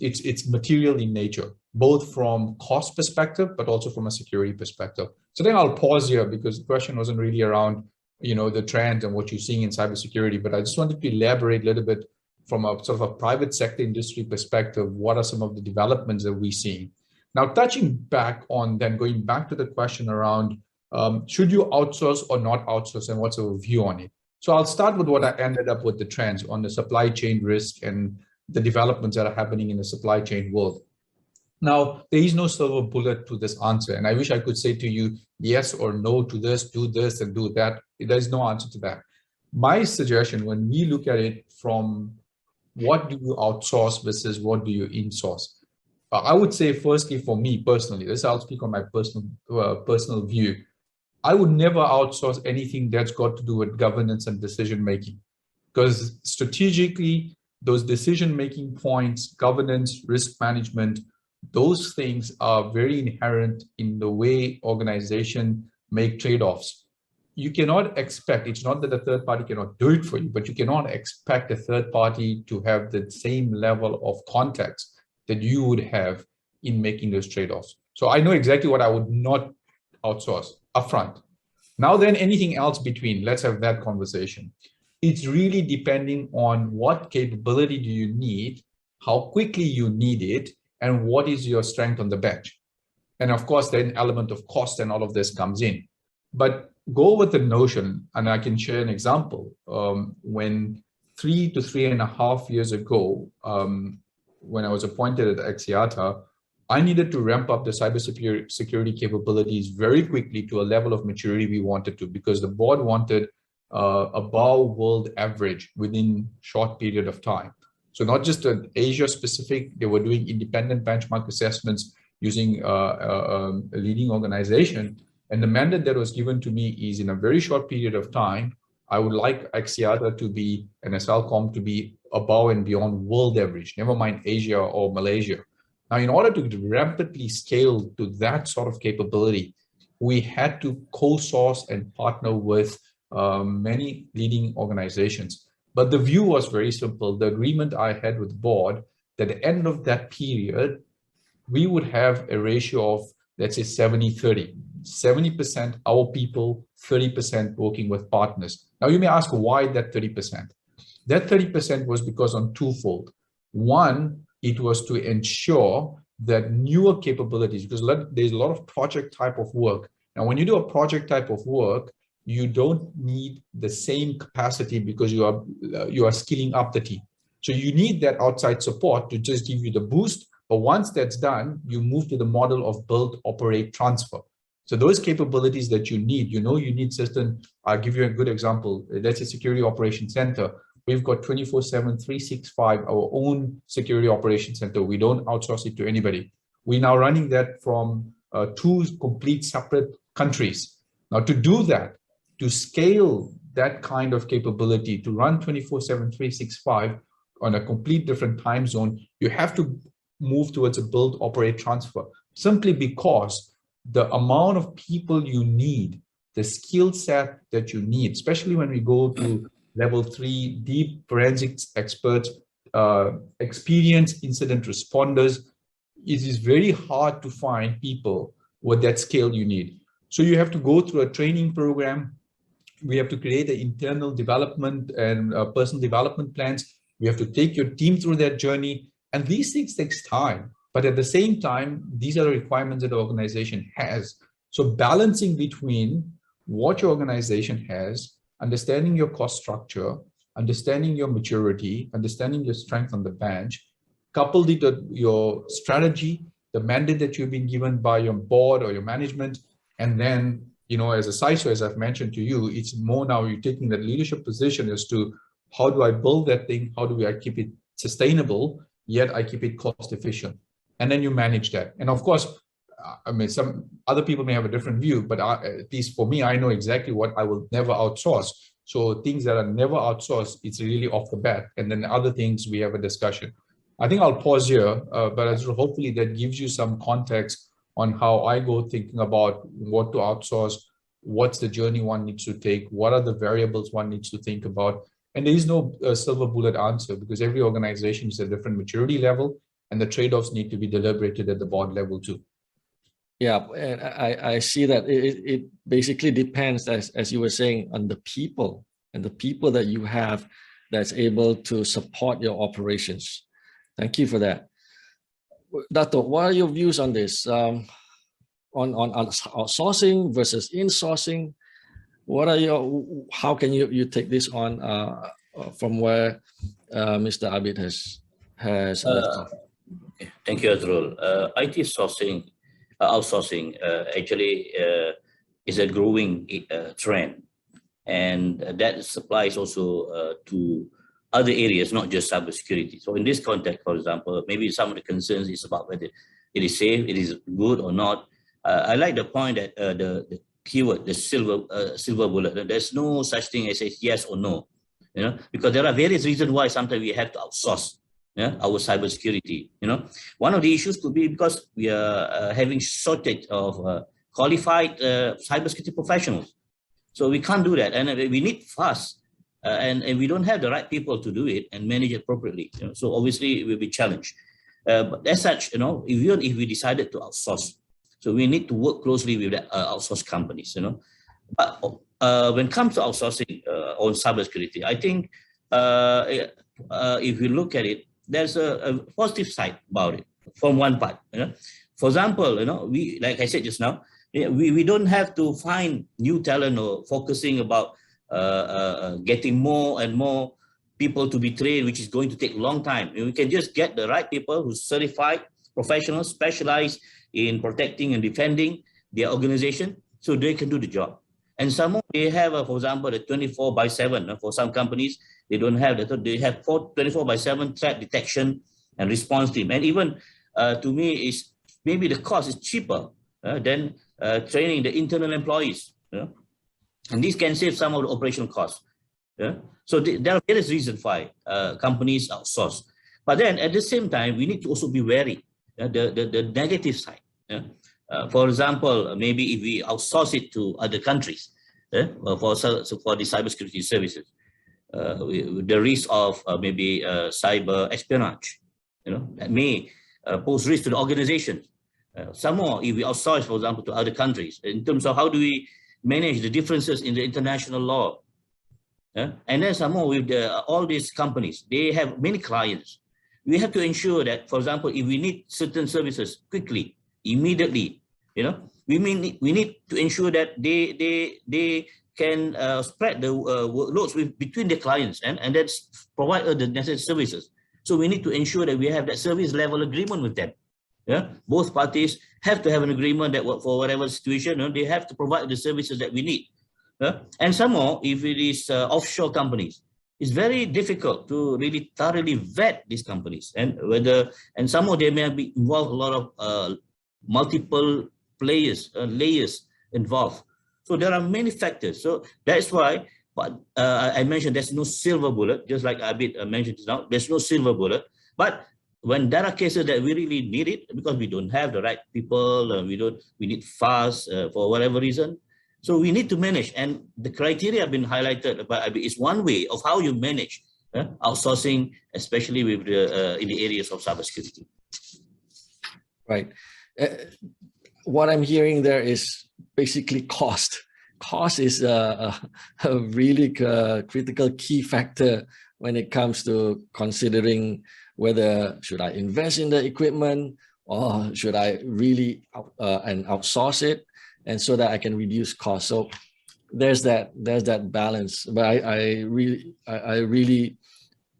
It's material in nature, both from cost perspective, but also from a security perspective. So then I'll pause here because the question wasn't really around, the trend and what you're seeing in cybersecurity, but I just wanted to elaborate a little bit from a sort of a private sector industry perspective. What are some of the developments that we're seeing? Now, touching back on then going back to the question around should you outsource or not outsource and what's our view on it? So I'll start with what I ended up with the trends on the supply chain risk and the developments that are happening in the supply chain world. Now, there is no silver bullet to this answer. And I wish I could say to you, yes or no to this, do this and do that. There's no answer to that. My suggestion, when we look at it from what do you outsource versus what do you insource? I would say, firstly, for me personally, this I'll speak on my personal view. I would never outsource anything that's got to do with governance and decision making, because strategically, those decision making points, governance, risk management, those things are very inherent in the way organizations make trade-offs. You cannot expect, it's not that a third party cannot do it for you, but you cannot expect a third party to have the same level of context that you would have in making those trade-offs. So I know exactly what I would not outsource upfront. Now then, anything else between, let's have that conversation. It's really depending on what capability do you need, how quickly you need it, and what is your strength on the bench. And of course, then element of cost and all of this comes in. But go with the notion, and I can share an example. When 3 to 3.5 years ago, when I was appointed at Axiata, I needed to ramp up the cybersecurity capabilities very quickly to a level of maturity we wanted to, because the board wanted above world average within short period of time. So not just an Asia specific, they were doing independent benchmark assessments using a leading organization. And the mandate that was given to me is, in a very short period of time, I would like Axiata to be, and Celcom to be above and beyond world average, never mind Asia or Malaysia. Now, in order to rapidly scale to that sort of capability, we had to co-source and partner with many leading organizations. But the view was very simple. The agreement I had with the board, that at the end of that period, we would have a ratio of, let's say, 70-30. 70% our people, 30% working with partners. Now, you may ask why that 30%? That 30% was because on twofold. One, it was to ensure that newer capabilities, because there's a lot of project type of work. Now, when you do a project type of work, you don't need the same capacity because you are skilling up the team. So you need that outside support to just give you the boost. But once that's done, you move to the model of build, operate, transfer. So those capabilities that you need, you need certain, I'll give you a good example. Let's say Security Operations Center. We've got 24/7, 365, our own Security Operations Center. We don't outsource it to anybody. We're now running that from 2 complete separate countries. Now, to do that, to scale that kind of capability, to run 24/7, 365 on a complete different time zone, you have to move towards a build, operate, transfer, simply because the amount of people you need, the skill set that you need, especially when we go to level 3, deep forensics experts, experienced incident responders, it is very hard to find people with that scale you need. So you have to go through a training program. We have to create an internal development and personal development plans. We have to take your team through that journey. And these things takes time. But at the same time, these are the requirements that the organization has. So balancing between what your organization has, understanding your cost structure, understanding your maturity, understanding your strength on the bench, coupled it with your strategy, the mandate that you've been given by your board or your management, and then, as a CISO, as I've mentioned to you, it's more now you're taking that leadership position as to how do I build that thing? How do I keep it sustainable, yet I keep it cost efficient? And then you manage that. And of course, some other people may have a different view, but at least for me, I know exactly what I will never outsource. So things that are never outsourced, it's really off the bat. And then other things, we have a discussion. I think I'll pause here, but hopefully that gives you some context on how I go thinking about what to outsource, what's the journey one needs to take, what are the variables one needs to think about. And there is no silver bullet answer, because every organization is a different maturity level, and the trade-offs need to be deliberated at the board level too. Yeah, and I see that it basically depends, as you were saying, on the people and the people that you have that's able to support your operations. Thank you for that. Dato', what are your views on this? On outsourcing versus insourcing? How can you take this on from where Mr. Abid has left off? Thank you, Azrul. IT outsourcing actually is a growing trend, and that applies also to other areas, not just cybersecurity. So in this context, for example, maybe some of the concerns is about whether it is safe, it is good or not. I like the point that the keyword, the silver bullet. There's no such thing as a yes or no, because there are various reasons why sometimes we have to outsource our cybersecurity. One of the issues could be because we are having shortage of qualified cybersecurity professionals. So we can't do that, and we need fast, and we don't have the right people to do it and manage it appropriately. So obviously it will be challenged. But as such, even if we decided to outsource, so we need to work closely with the outsource companies. But when it comes to outsourcing on cybersecurity, I think if you look at it, there's a positive side about it from one part. For example, we, like I said just now, we don't have to find new talent or focusing about getting more and more people to be trained, which is going to take a long time. We can just get the right people who's certified, professionals, specialized in protecting and defending their organization, so they can do the job. And some more, they have, for example, the 24/7. For some companies, they don't have that. They have 24/7 threat detection and response team. And even to me, is maybe the cost is cheaper than training the internal employees. And this can save some of the operational costs. So there are various reasons why companies outsource. But then at the same time, we need to also be wary the negative side. For example, maybe if we outsource it to other countries for the cybersecurity services, the risk of maybe cyber espionage, that may pose risk to the organization. Some more, if we outsource, for example, to other countries, in terms of how do we manage the differences in the international law. And then some more with all these companies, they have many clients. We have to ensure that, for example, if we need certain services quickly, immediately, we need to ensure that they can spread the workloads between the clients and that's provide the necessary services. So we need to ensure that we have that service level agreement with them. Both parties have to have an agreement that for whatever situation, they have to provide the services that we need. And some more, if it is offshore companies, it's very difficult to really thoroughly vet these companies, and some more they may be involved a lot of multiple layers involved. So there are many factors. So that's why, but I mentioned there's no silver bullet, just like Abid mentioned just now. There's no silver bullet, but when there are cases that we really need it because we don't have the right people, we need fast for whatever reason. So we need to manage, and the criteria have been highlighted by Abid is one way of how you manage outsourcing, especially with in the areas of cybersecurity. Right. What I'm hearing there is basically cost. Cost is a really critical key factor when it comes to considering whether should I invest in the equipment or should I really and outsource it, and so that I can reduce costs. So there's that balance. But I really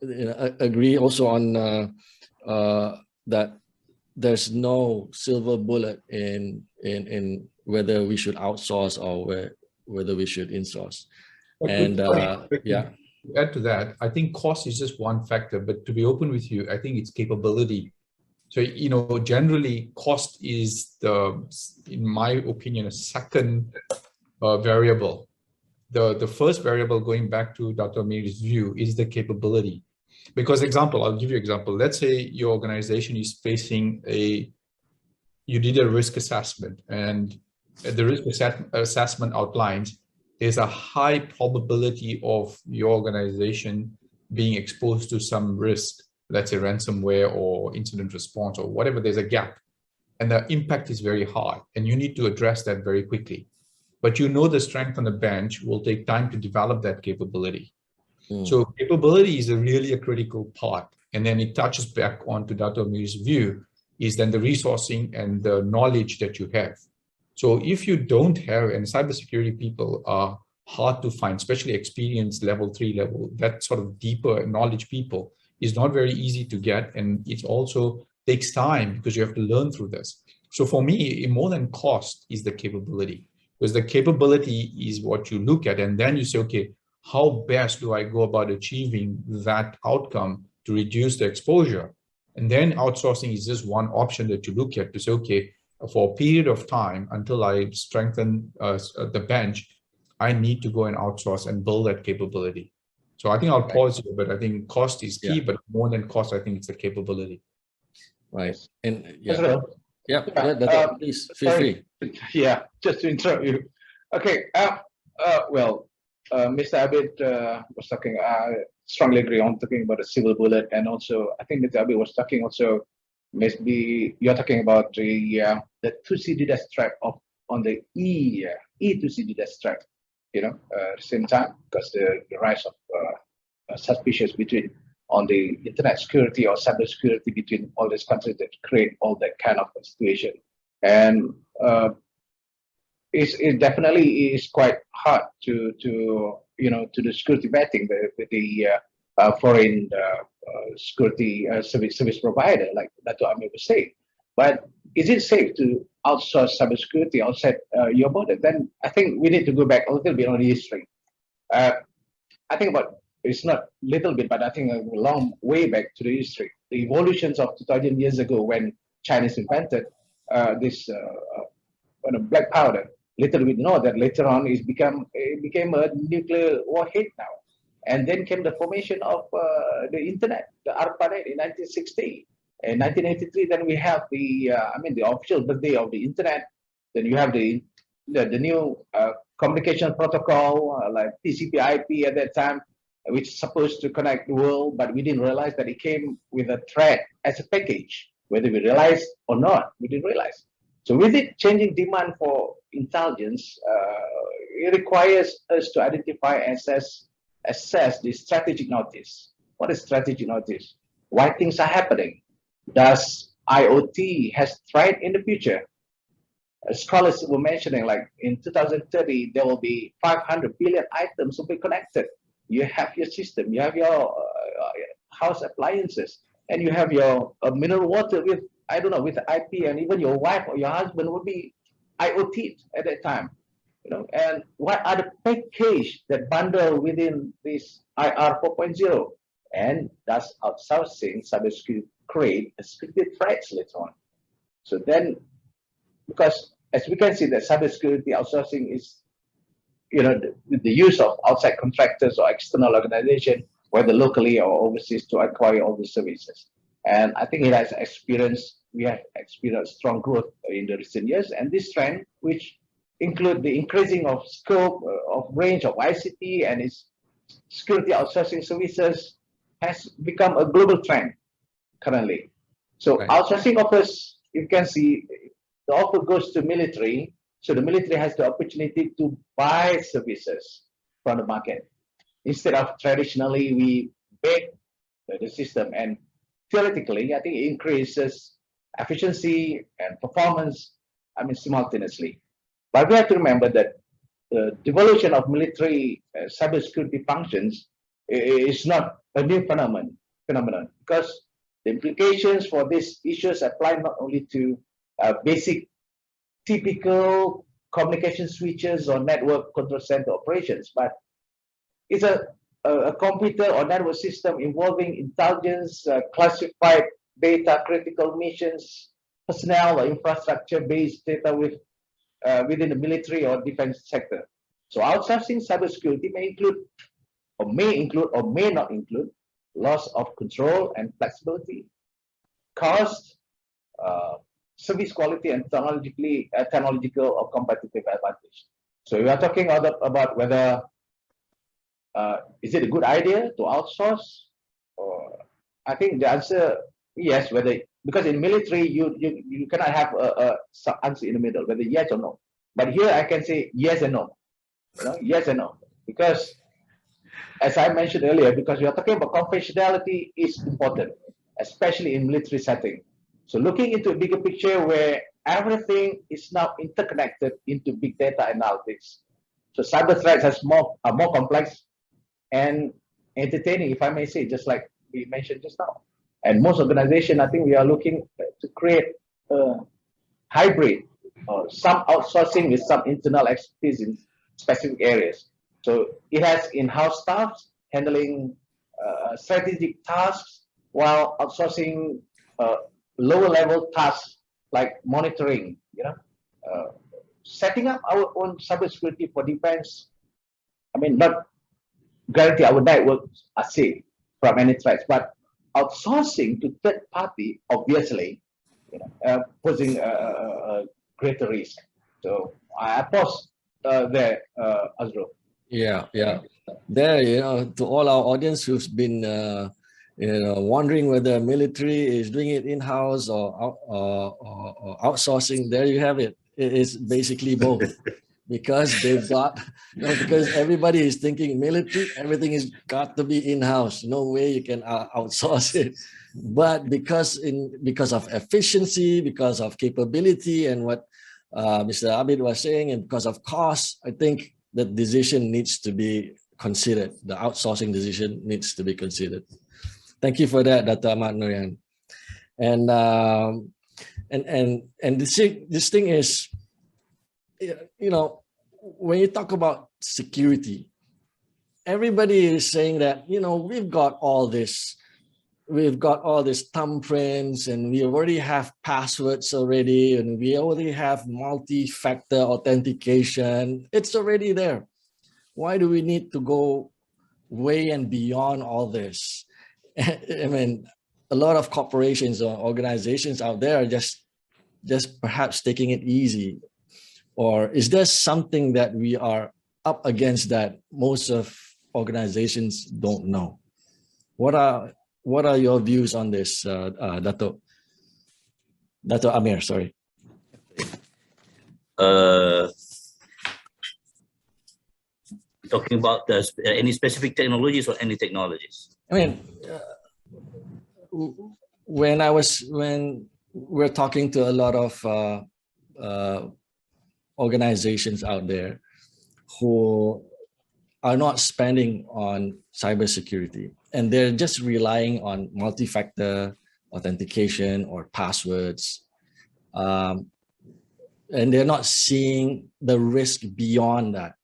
agree also on that there's no silver bullet in whether we should outsource or whether we should insource. And yeah. To add to that, I think cost is just one factor, but to be open with you, I think it's capability. So, generally cost is in my opinion, a second variable. The first variable, going back to Dr. Amir's view, is the capability. Because I'll give you an example. Let's say your organization is facing you did a risk assessment, and the risk assessment outlines there's a high probability of your organization being exposed to some risk, let's say ransomware or incident response or whatever. There's a gap and the impact is very high and you need to address that very quickly. But the strength on the bench will take time to develop that capability. So capability is really a critical part. And then it touches back onto Dr. Amir's view, is then the resourcing and the knowledge that you have. So if you don't have, and cybersecurity people are hard to find, especially experienced level 3 level, that sort of deeper knowledge people is not very easy to get. And it also takes time because you have to learn through this. So for me, more than cost is the capability, because the capability is what you look at. And then you say, okay, how best do I go about achieving that outcome to reduce the exposure? And then outsourcing is just one option that you look at to say, okay, for a period of time until I strengthen the bench, I need to go and outsource and build that capability. So I think I'll pause here, but I think cost is key, but more than cost, I think it's the capability. Right. And please feel free. Yeah, just to interrupt you. Okay. Mr. Abid was talking. I strongly agree on talking about the silver bullet, and also I think Mr. Abid was talking also. Maybe you're talking about the 2C DDoS threat on the E2C DDoS threat. At the same time, because the rise of suspicions on the internet security or cyber security between all these countries that create all that kind of situation. and it definitely is quite hard to to do security vetting with the foreign security service provider, like Dato' Amir was saying. But is it safe to outsource cybersecurity outside your border? Then I think we need to go back a little bit on the history. I think about it's not little bit, but I think a long way back to the history. The evolutions of 2000 years ago when Chinese invented this black powder. Little we know that later on it became a nuclear warhead now. And then came the formation of the internet, the ARPANET in 1960. In 1983, then we have the official birthday of the internet. Then you have the new communication protocol like TCP/IP at that time, which is supposed to connect the world, but we didn't realize that it came with a threat as a package. Whether we realized or not, we didn't realize. So with it changing demand for intelligence, it requires us to identify and assess the strategic notice. What is strategic notice? Why things are happening? Does IoT has threat in the future? Scholars were mentioning like in 2030, there will be 500 billion items will be connected. You have your system, you have your house appliances, and you have your mineral water with, I don't know, with IP, and even your wife or your husband will be IoT at that time. And what are the package that bundle within this IR 4.0? And does outsourcing cybersecurity create a security threats later on? So then, because as we can see that cybersecurity outsourcing is, with the use of outside contractors or external organization, whether locally or overseas, to acquire all the services. And I think we have experienced strong growth in the recent years. And this trend, which include the increasing of scope of range of ICT and its security outsourcing services, has become a global trend currently. So outsourcing offers, you can see, the offer goes to military. So the military has the opportunity to buy services from the market. Instead of traditionally, we bake the system, and theoretically, I think it increases efficiency and performance, simultaneously. But we have to remember that the devolution of military cybersecurity functions is not a new phenomenon, because the implications for these issues apply not only to basic, typical communication switches or network control center operations, but it's a computer or network system involving intelligence, classified data, critical missions, personnel or infrastructure-based data within the military or defense sector. So outsourcing cybersecurity may include or may not include loss of control and flexibility, cost, service quality, and technological or competitive advantage. So we are talking about whether is it a good idea to outsource? Or I think the answer yes. Because in military you cannot have a answer in the middle, whether yes or no. But here I can say yes and no. Yes and no, because as I mentioned earlier, because we are talking about confidentiality is important, especially in military setting. So looking into a bigger picture where everything is now interconnected into big data analytics. So cyber threats are more complex and entertaining, if I may say, just like we mentioned just now. And most organizations, I think we are looking to create a hybrid or some outsourcing with some internal expertise in specific areas. So it has in-house staff handling strategic tasks while outsourcing lower level tasks like monitoring, setting up our own cybersecurity for defense. Not guarantee our networks are safe from any threats, but outsourcing to third party, obviously, posing a greater risk. So I pause there, Azro. Yeah. There, to all our audience who's been, wondering whether military is doing it in-house or outsourcing, there you have it. It is basically both. Because they've got, because everybody is thinking military, everything is got to be in-house. No way you can outsource it. but because of efficiency, because of capability, and what Mr. Abid was saying, and because of cost, I think the decision needs to be considered. The outsourcing decision needs to be considered. Thank you for that, Dr. Ahmad Nurian. And this thing is, when you talk about security, everybody is saying that, we've got all this thumbprints, and we already have passwords already, and we already have multi-factor authentication. It's already there. Why do we need to go way and beyond all this? I mean, a lot of corporations or organizations out there are just perhaps taking it easy. Or is there something that we are up against that most of organizations don't know? What are your views on this, Dato Amir? Sorry. Talking about any specific technologies or any technologies? I mean, when we're talking to a lot of organizations out there who are not spending on cybersecurity, and they're just relying on multi-factor authentication or passwords, and they're not seeing the risk beyond that.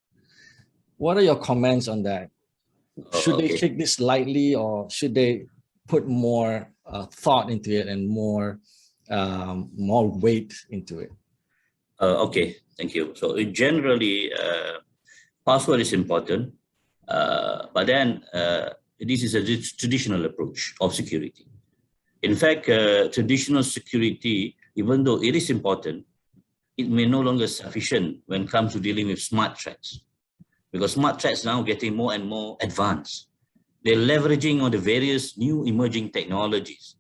What are your comments on that? Should they take this lightly, or should they put more thought into it and more weight into it? Okay, thank you. So generally, password is important, but then this is a traditional approach of security. In fact, traditional security, even though it is important, it may no longer sufficient when it comes to dealing with smart threats, because smart threats now getting more and more advanced. They're leveraging on the various new emerging technologies.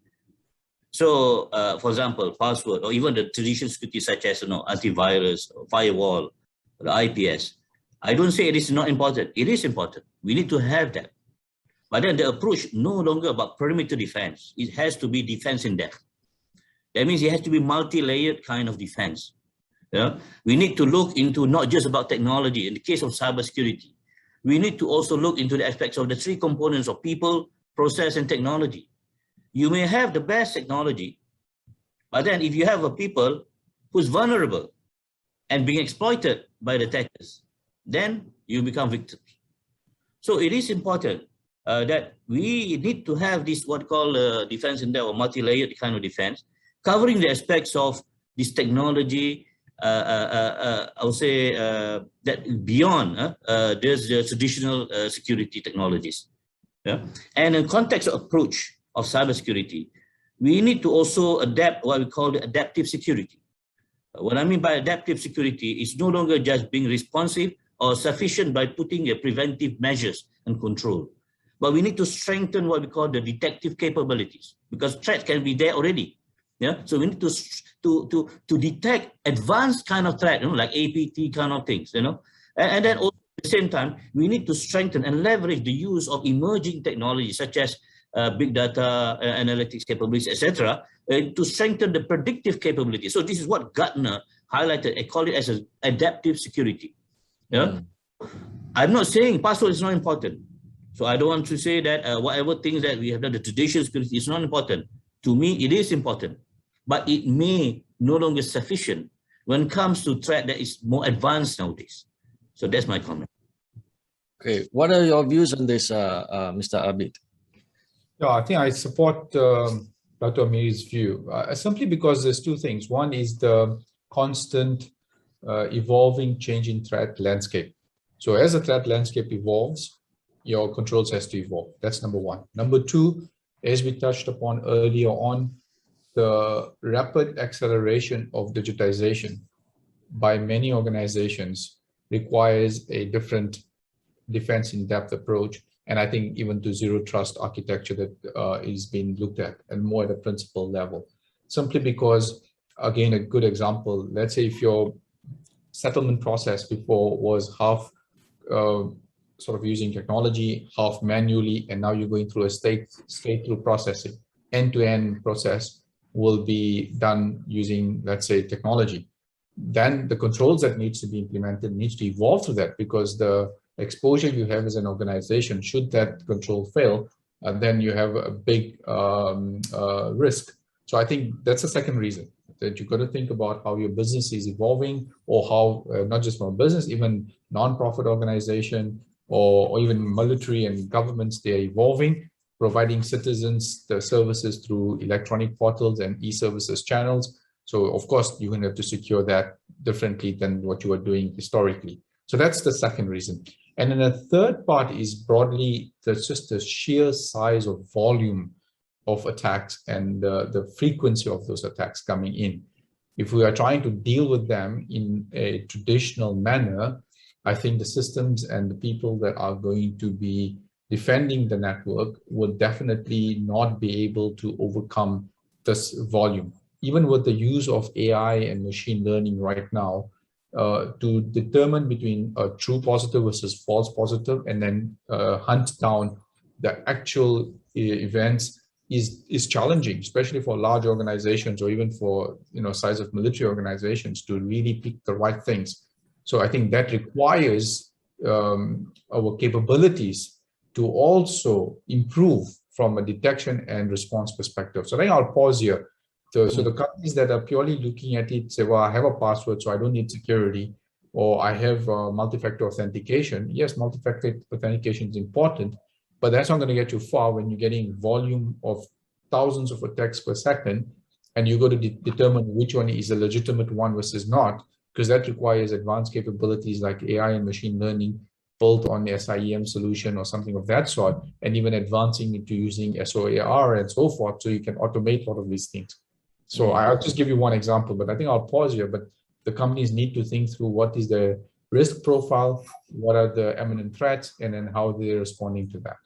So, for example, password, or even the traditional security such as antivirus, or firewall, or the IPS. I don't say it is not important. It is important. We need to have that. But then the approach no longer about perimeter defense. It has to be defense in depth. That means it has to be multi-layered kind of defense. Yeah? We need to look into not just about technology. In the case of cybersecurity, we need to also look into the aspects of the three components of people, process, and technology. You may have the best technology, but then if you have a people who's vulnerable and being exploited by the attackers, then you become victims. So it is important that we need to have this what called defense in depth or multi-layered kind of defense, covering the aspects of this technology. I would say that beyond there's the traditional security technologies. Yeah? And in context of approach of cybersecurity, we need to also adapt what we call the adaptive security. What I mean by adaptive security is no longer just being responsive or sufficient by putting preventive measures and control. But we need to strengthen what we call the detective capabilities, because threats can be there already. Yeah, so we need to detect advanced kind of threat, like APT kind of things, and then also at the same time we need to strengthen and leverage the use of emerging technologies such as big data, analytics capabilities, etc., to strengthen the predictive capability. So this is what Gartner highlighted. I call it as an adaptive security. Yeah, I'm not saying password is not important. So I don't want to say that whatever things that we have done, the traditional security is not important. To me, it is important, but it may no longer sufficient when it comes to threat that is more advanced nowadays. So that's my comment. Okay, what are your views on this, Mr. Abid? Yeah, I think I support Dr. Amir's view, simply because there's two things. One is the constant evolving, changing threat landscape. So as the threat landscape evolves, your controls has to evolve. That's number one. Number two, as we touched upon earlier on, the rapid acceleration of digitization by many organizations requires a different defense in depth approach. And I think even to zero trust architecture that is being looked at, and more at a principal level, simply because, again, a good example, let's say if your settlement process before was half sort of using technology, half manually, and now you're going through a straight through processing. end-to-end process will be done using, let's say, technology. Then the controls that needs to be implemented needs to evolve to that, because the exposure you have as an organization, should that control fail, then you have a big risk. So I think that's the second reason, that you've got to think about how your business is evolving, or how, not just from a business, even non-profit organization, or even military and governments, they're evolving, providing citizens the services through electronic portals and e-services channels. So of course, you're going to have to secure that differently than what you were doing historically. So that's the second reason. And then the third part is broadly, that's just the sheer size of volume of attacks and the frequency of those attacks coming in. If we are trying to deal with them in a traditional manner, I think the systems and the people that are going to be defending the network will definitely not be able to overcome this volume. Even with the use of AI and machine learning right now, to determine between a true positive versus false positive, and then hunt down the actual events is challenging, especially for large organizations, or even for size of military organizations, to really pick the right things. So I think that requires our capabilities to also improve from a detection and response perspective. So I think I'll pause here. So the companies that are purely looking at it say, well, I have a password, so I don't need security, or I have multi-factor authentication. Yes, multi-factor authentication is important, but that's not going to get you far when you're getting volume of thousands of attacks per second, and you got to determine which one is a legitimate one versus not, because that requires advanced capabilities like AI and machine learning built on the SIEM solution or something of that sort, and even advancing into using SOAR and so forth, so you can automate a lot of these things. So I'll just give you one example, but I think I'll pause here. But the companies need to think through what is the risk profile, what are the imminent threats, and then how they're responding to that.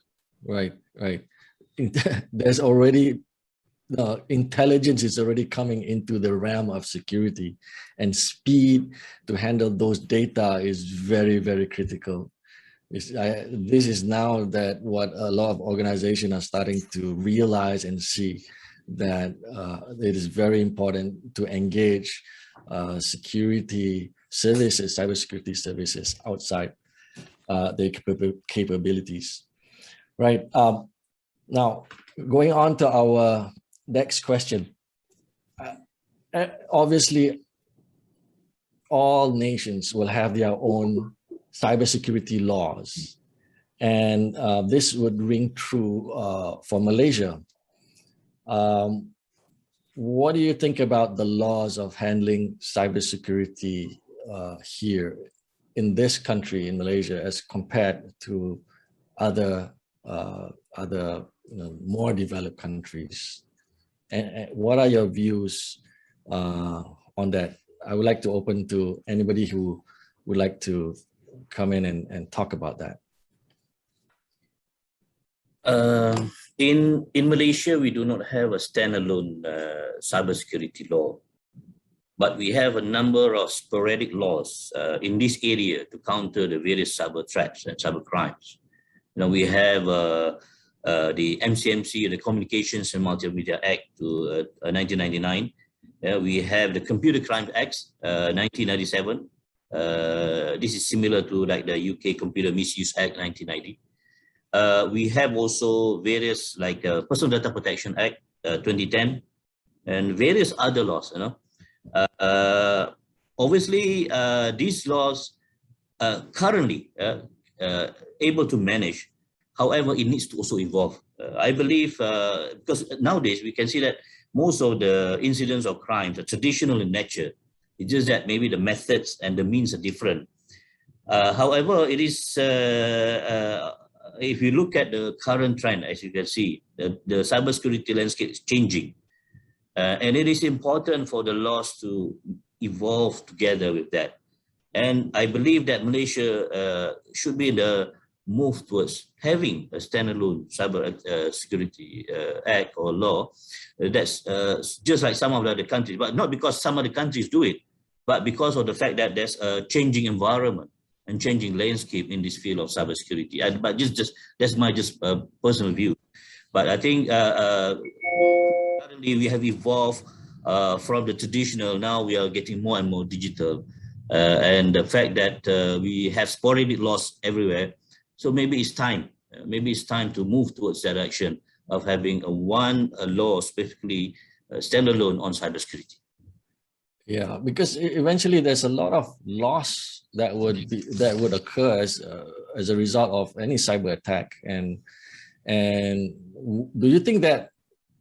Right. There's already, intelligence is already coming into the realm of security, and speed to handle those data is very, very critical. This is now that what a lot of organizations are starting to realize and see, that it is very important to engage security services, cybersecurity services outside their capabilities. Right. Now, going on to our next question. Obviously, all nations will have their own cybersecurity laws, and this would ring true for Malaysia. What do you think about the laws of handling cybersecurity here in this country, in Malaysia, as compared to other more developed countries? And what are your views on that? I would like to open to anybody who would like to come in and talk about that. In Malaysia, we do not have a standalone cybersecurity law, but we have a number of sporadic laws in this area to counter the various cyber threats and cyber crimes. We have the MCMC, the Communications and Multimedia Act to 1999. We have the Computer Crimes Act 1997. This is similar to like the UK Computer Misuse Act 1990. We have also various like Personal Data Protection Act 2010 and various other laws. Obviously, these laws currently able to manage. However, it needs to also evolve. I believe because nowadays we can see that most of the incidents of crimes are traditional in nature. It's just that maybe the methods and the means are different. However, it is if you look at the current trend, as you can see, the cybersecurity landscape is changing. And it is important for the laws to evolve together with that. And I believe that Malaysia should be in the move towards having a standalone cyber security act or law that's just like some of the other countries, but not because some of the countries do it, but because of the fact that there's a changing environment and changing landscape in this field of cybersecurity. But just that's my personal view. But I think suddenly we have evolved from the traditional, now we are getting more and more digital. And the fact that we have sporadic laws everywhere. So maybe it's time. Maybe it's time to move towards that direction of having a law specifically standalone on cybersecurity. Yeah, because eventually there's a lot of loss that would occur as a result of any cyber attack. And do you think that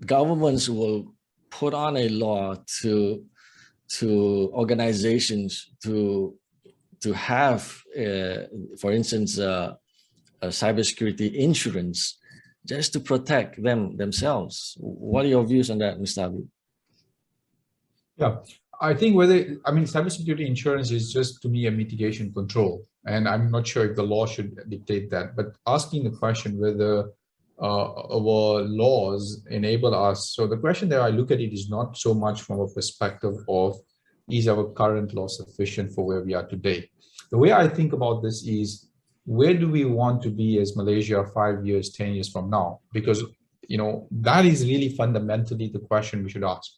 governments will put on a law to organizations to have, for instance, a cybersecurity insurance just to protect themselves? What are your views on that, Mr. Abu? Yeah, I think cybersecurity insurance is just, to me, a mitigation control. And I'm not sure if the law should dictate that, but asking the question whether our laws enable us. So the question that I look at it is not so much from a perspective of, is our current law sufficient for where we are today? The way I think about this is, where do we want to be as Malaysia 5 years, 10 years from now? Because, that is really fundamentally the question we should ask.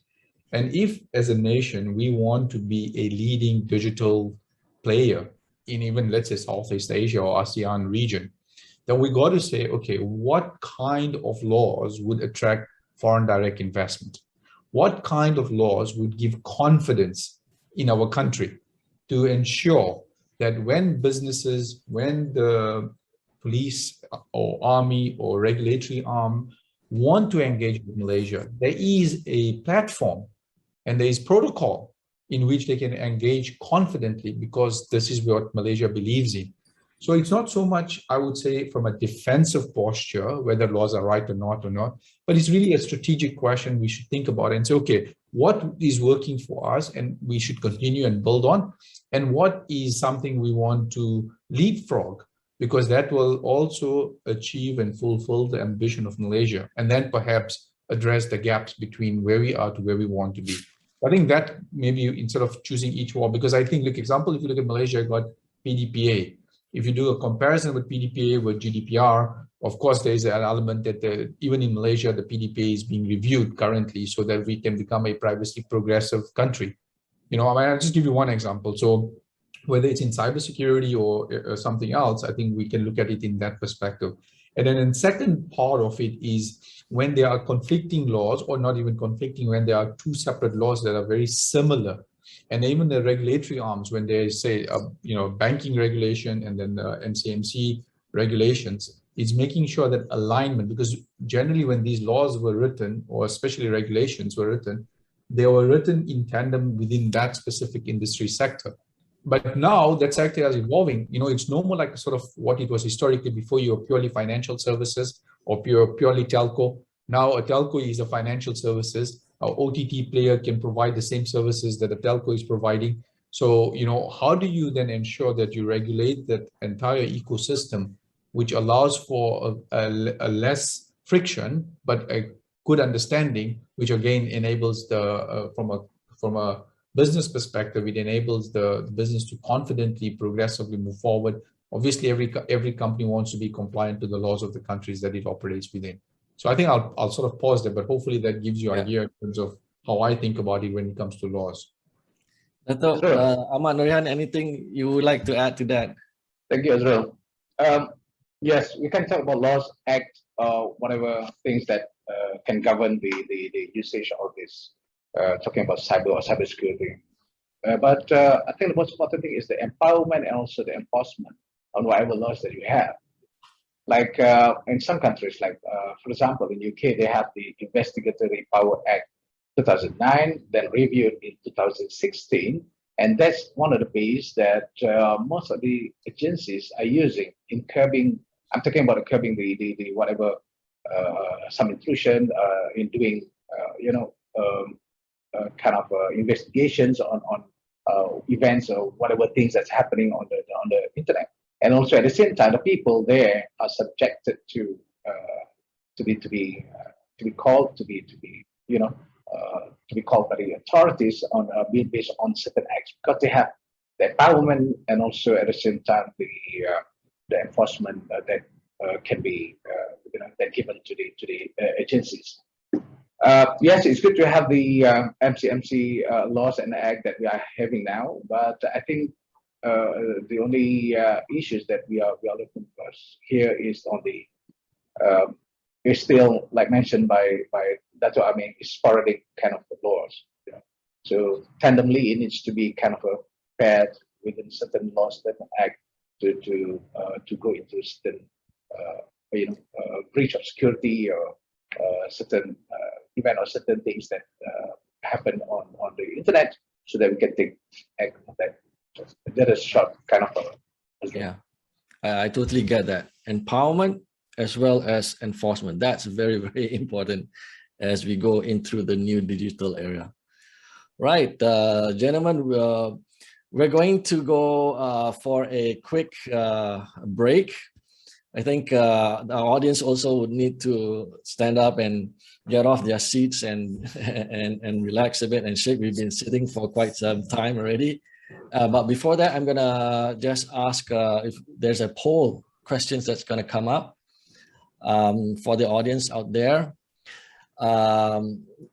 And if, as a nation, we want to be a leading digital player in even, let's say, Southeast Asia or ASEAN region, then we got to say, okay, what kind of laws would attract foreign direct investment? What kind of laws would give confidence in our country to ensure that when businesses, when the police or army or regulatory arm want to engage with Malaysia, there is a platform and there is protocol in which they can engage confidently, because this is what Malaysia believes in. So it's not so much, I would say, from a defensive posture, whether laws are right or not, but it's really a strategic question we should think about and say, okay, what is working for us and we should continue and build on, and what is something we want to leapfrog, because that will also achieve and fulfill the ambition of Malaysia, and then perhaps address the gaps between where we are to where we want to be. I think that maybe instead of choosing each war, because I think, look, example, if you look at Malaysia, got PDPA. If you do a comparison with PDPA with GDPR, of course, there is an element that even in Malaysia, the PDPA is being reviewed currently so that we can become a privacy progressive country. I'll just give you one example. So whether it's in cybersecurity or something else, I think we can look at it in that perspective. And then the second part of it is when there are conflicting laws, or not even conflicting, when there are two separate laws that are very similar. And even the regulatory arms, when they say, banking regulation and then the NCMC regulations, it's making sure that alignment, because generally when these laws were written, or especially regulations were written, they were written in tandem within that specific industry sector. But now that sector is evolving. It's no more like sort of what it was historically before. You were purely financial services or purely telco. Now a telco is a financial services. Our OTT player can provide the same services that a telco is providing. So, how do you then ensure that you regulate that entire ecosystem, which allows for a less friction, but a good understanding, which again enables from a business perspective, it enables the business to confidently, progressively move forward. Obviously, every company wants to be compliant to the laws of the countries that it operates within. So I think I'll sort of pause there, but hopefully that gives you an idea in terms of how I think about it when it comes to laws. Dato' Ahmad Nurihan, anything you would like to add to that? Thank you, Azrael. Yes, we can talk about laws, act, whatever things that can govern the usage of this, talking about cybersecurity. But I think the most important thing is the empowerment and also the enforcement on whatever laws that you have. Like in some countries, like for example, in UK, they have the Investigatory Power Act 2009, then reviewed in 2016. And that's one of the ways that most of the agencies are using in curbing. I'm talking about curbing the whatever some intrusion in doing kind of investigations on events or whatever things that's happening on the internet. And also at the same time, the people there are subjected to be called by the authorities on being based on certain acts, because they have the empowerment and also at the same time the enforcement that can be that given to the agencies. Yes, it's good to have the MCMC laws and act that we are having now, but I think the only issues that we are looking for here is on the it's still like mentioned by that's what I mean, it's sporadic kind of laws. You know? So tandemly, it needs to be kind of a paired within certain laws that act to go into certain breach of security or certain event or certain things that happen on the internet, so that we can take act on that. So that is short kind of Yeah, I totally get that. Empowerment as well as enforcement. That's very, very important as we go into the new digital era. Right, gentlemen, we're going to go for a quick break. I think the audience also would need to stand up and get off their seats and and relax a bit and shake. We've been sitting for quite some time already. But before that, I'm gonna just ask if there's a poll questions that's gonna come up for the audience out there.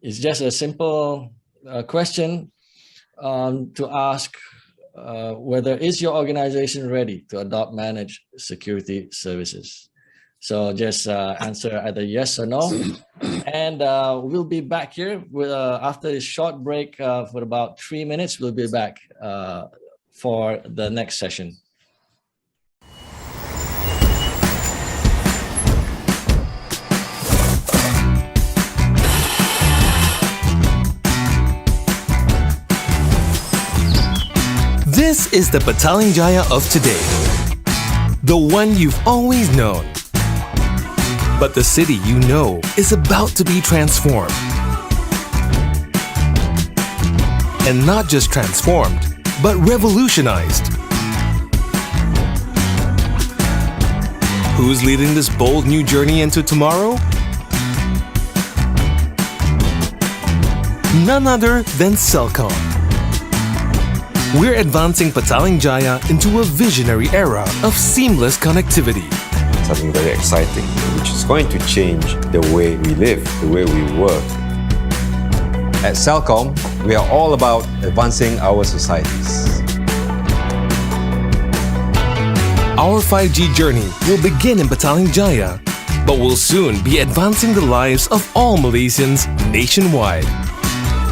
It's just a simple question to ask whether is your organization ready to adopt managed security services. So just answer either yes or no. And we'll be back here with, after a short break for about 3 minutes. We'll be back for the next session. This is the Petaling Jaya of today, the one you've always known. But the city you know is about to be transformed. And not just transformed, but revolutionized. Who's leading this bold new journey into tomorrow? None other than Celcom. We're advancing Petaling Jaya into a visionary era of seamless connectivity. Something very exciting, which is going to change the way we live, the way we work. At Celcom, we are all about advancing our societies. Our 5G journey will begin in Petaling Jaya, but will soon be advancing the lives of all Malaysians nationwide.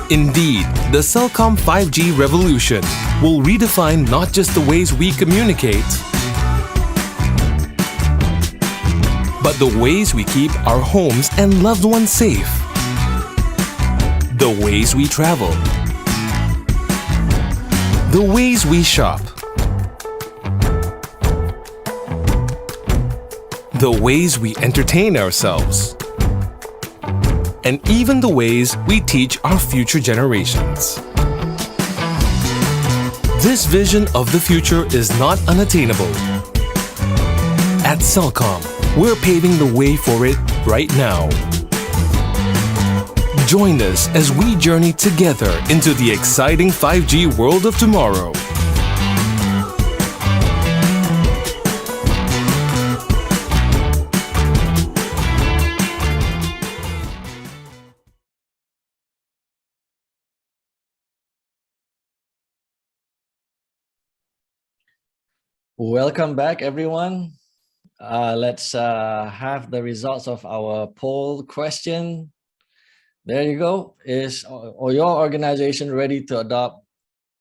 Indeed, the Celcom 5G revolution will redefine not just the ways we communicate, but the ways we keep our homes and loved ones safe, the ways we travel, the ways we shop, the ways we entertain ourselves, and even the ways we teach our future generations. This vision of the future is not unattainable. At Celcom, we're paving the way for it right now. Join us as we journey together into the exciting 5G world of tomorrow. Welcome back, everyone. Let's have the results of our poll question. There you go. Is your organization ready to adopt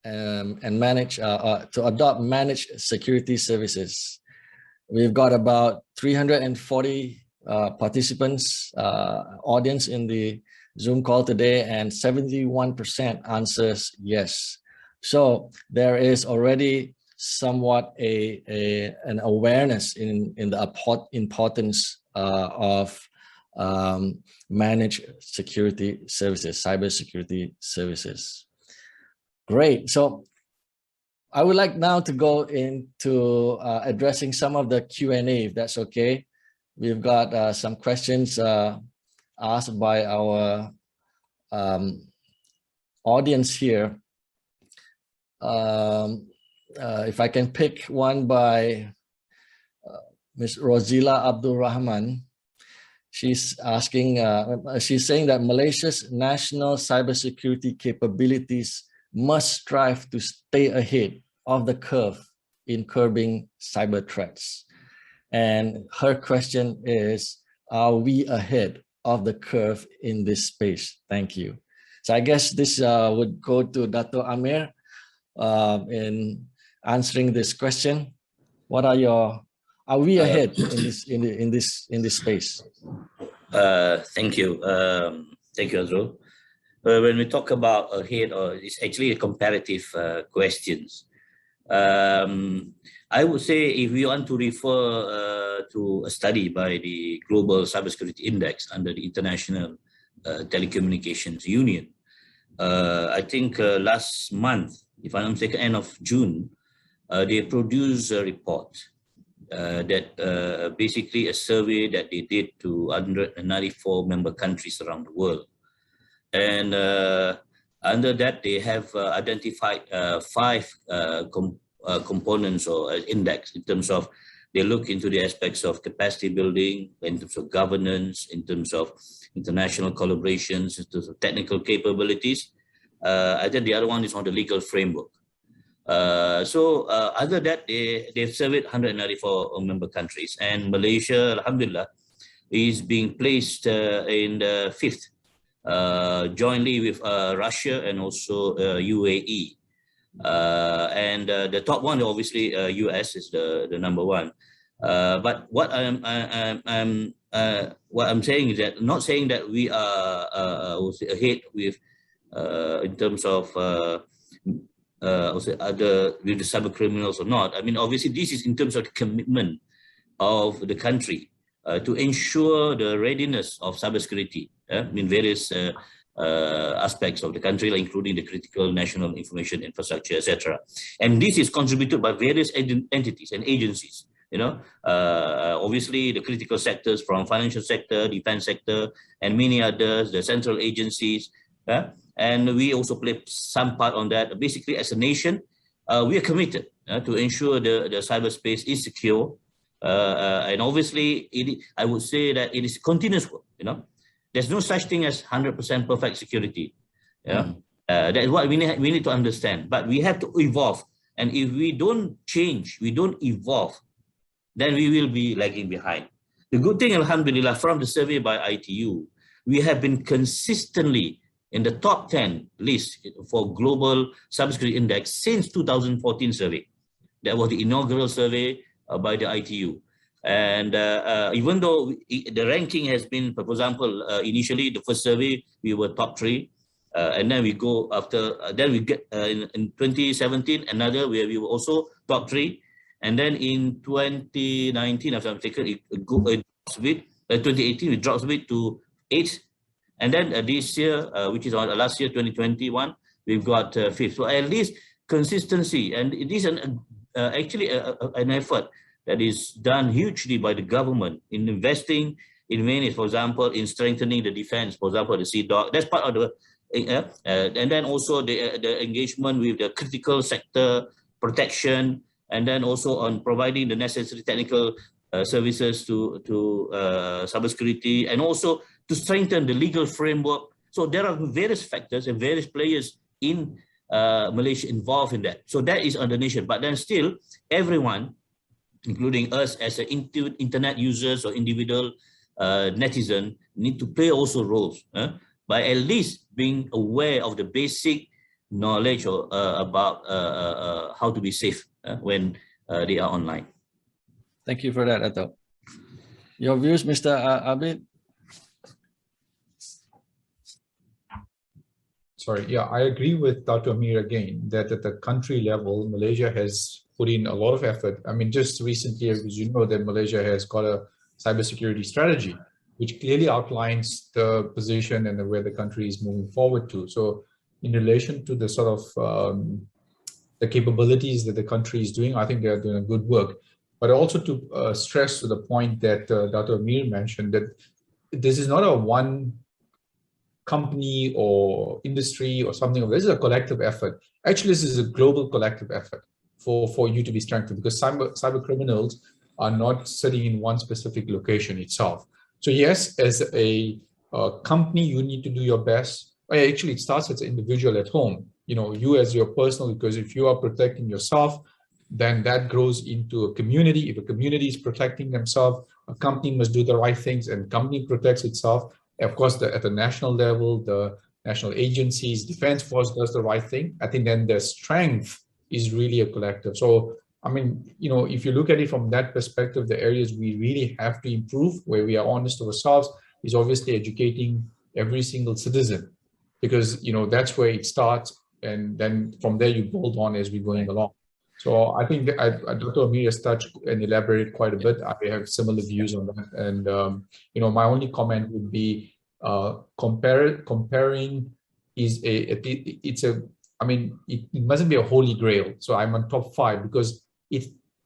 and manage managed security services? We've got about 340 participants, audience in the Zoom call today, and 71% answers yes. So there is already somewhat an awareness in the importance of managed security services, cybersecurity services. Great. So I would like now to go into addressing some of the Q&A, if that's okay. We've got some questions asked by our audience here. If I can pick one by Ms. Rosila Abdul Rahman. She's asking, she's saying that Malaysia's national cybersecurity capabilities must strive to stay ahead of the curve in curbing cyber threats. And her question is, are we ahead of the curve in this space? Thank you. So I guess this would go to Dr. Amir in answering this question. What are your, are we ahead in this space? Thank you. Thank you, Azrul. When we talk about ahead, or it's actually a comparative questions. I would say if we want to refer to a study by the Global Cybersecurity Index under the International Telecommunications Union, I think last month, if I'm not mistaken, end of June, they produced a report that basically a survey that they did to 194 member countries around the world. And under that, they have identified 5 components or index in terms of they look into the aspects of capacity building, in terms of governance, in terms of international collaborations, in terms of technical capabilities. I think the other one is on the legal framework. Other that, they've surveyed 194 member countries, and Malaysia, alhamdulillah, is being placed in the 5th, jointly with Russia and also UAE. And the top one, obviously, US is the number one. But what I'm saying is that, not saying that we are ahead with in terms of other with the cyber criminals or not. I mean, obviously, this is in terms of the commitment of the country to ensure the readiness of cybersecurity in various aspects of the country, including the critical national information infrastructure, etc. And this is contributed by various entities and agencies. You know, obviously the critical sectors from financial sector, defense sector, and many others, the central agencies. And we also play some part on that. Basically, as a nation, we are committed to ensure the cyberspace is secure. And obviously, I would say that it is continuous work. You know, there's no such thing as 100% perfect security. Yeah, that is what we need to understand. But we have to evolve. And if we don't change, we don't evolve, then we will be lagging behind. The good thing, alhamdulillah, from the survey by ITU, we have been consistently in the top 10 list for Global Cybersecurity Index since 2014 survey. That was the inaugural survey by the ITU. And even though the ranking has been, for example, initially the first survey, we were top 3. And then we go after, then we get in 2017, another where we were also top 3. And then in 2019, if I'm mistaken, it drops a bit. 2018, it drops a bit to 8. And then this year, which is last year, 2021, we've got 5th. So at least consistency, and it is actually an effort that is done hugely by the government in investing in many, for example, in strengthening the defense, for example, the CDOC. That's part of the, and then also the engagement with the critical sector protection, and then also on providing the necessary technical services to cybersecurity, and also to strengthen the legal framework. So there are various factors and various players in Malaysia involved in that. So that is on the nation. But then still, everyone, including us as an internet users or individual netizen, need to play also roles by at least being aware of the basic knowledge or about how to be safe when they are online. Thank you for that, Ato. Your views, Mr. Abid? Sorry, yeah, I agree with Dr. Amir again, that at the country level, Malaysia has put in a lot of effort. I mean, just recently, as you know, that Malaysia has got a cybersecurity strategy, which clearly outlines the position and where the country is moving forward to. So in relation to the sort of the capabilities that the country is doing, I think they are doing a good work. But also to stress to the point that Dr. Amir mentioned, that this is not a one company or industry or something. This is a collective effort. Actually, this is a global collective effort for you to be strengthened, because cyber criminals are not sitting in one specific location itself. So yes, as a company, you need to do your best. Actually, it starts as an individual at home. You as your personal, because if you are protecting yourself, then that grows into a community. If a community is protecting themselves, a company must do the right things, and company protects itself. Of course, at the national level, the national agencies, defense force does the right thing. I think then the strength is really a collective. So, I mean, if you look at it from that perspective, the areas we really have to improve, where we are honest to ourselves, is obviously educating every single citizen, because that's where it starts, and then from there you build on as we're going along. So I think that Dr. Amir has touched and elaborated quite a bit. I have similar views on that, and my only comment would be comparing is it mustn't be a holy grail. So I'm on top 5 because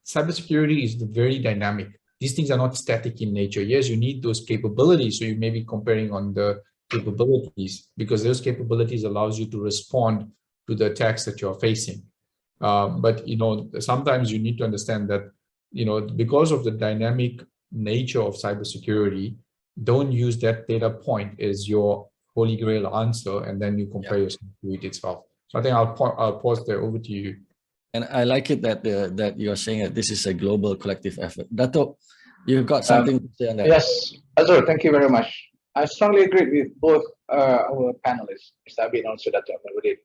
cybersecurity is very dynamic. These things are not static in nature. Yes, you need those capabilities. So you may be comparing on the capabilities, because those capabilities allows you to respond to the attacks that you're facing. But sometimes you need to understand that because of the dynamic nature of cybersecurity, don't use that data point as your holy grail answer, and then you compare yourself to it itself. So I think I'll pause there. Over to you. And I like it that that you're saying that this is a global collective effort. Dato, you've got something to say on that. Yes, Azur, thank you very much. I strongly agree with both our panelists, Mr. Abid and also Dato' Amiruddin.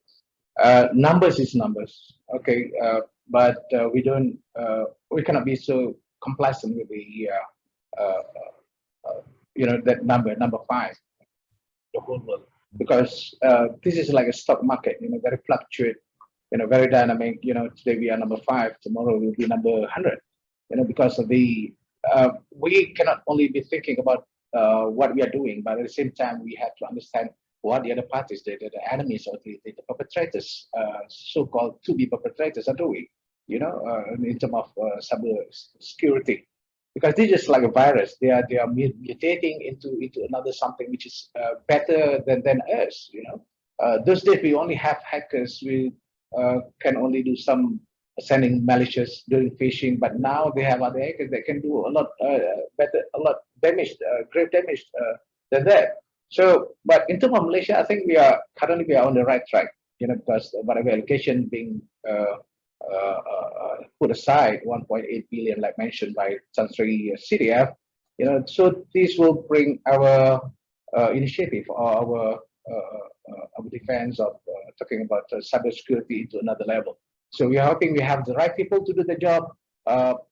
Numbers is numbers, okay, but we cannot be so complacent with the that number 5, the whole world, because this is like a stock market, very fluctuate, very dynamic. Today we are number 5, tomorrow we'll be number 100, because of the we cannot only be thinking about what we are doing, but at the same time we have to understand what the other parties, the enemies or the perpetrators, so-called to-be perpetrators, are doing, in terms of cyber security. Because this is like a virus. They are mutating into another something which is better than us. Those days we only have hackers. We can only do some sending malicious, doing phishing. But now they have other hackers that can do a lot better, a lot damage, great damage than that. So, but in terms of Malaysia, I think we are currently on the right track. Because whatever allocation being put aside, 1.8 billion, like mentioned by Chansri CDF, so this will bring our initiative or our defense of talking about cybersecurity into another level. So we are hoping we have the right people to do the job.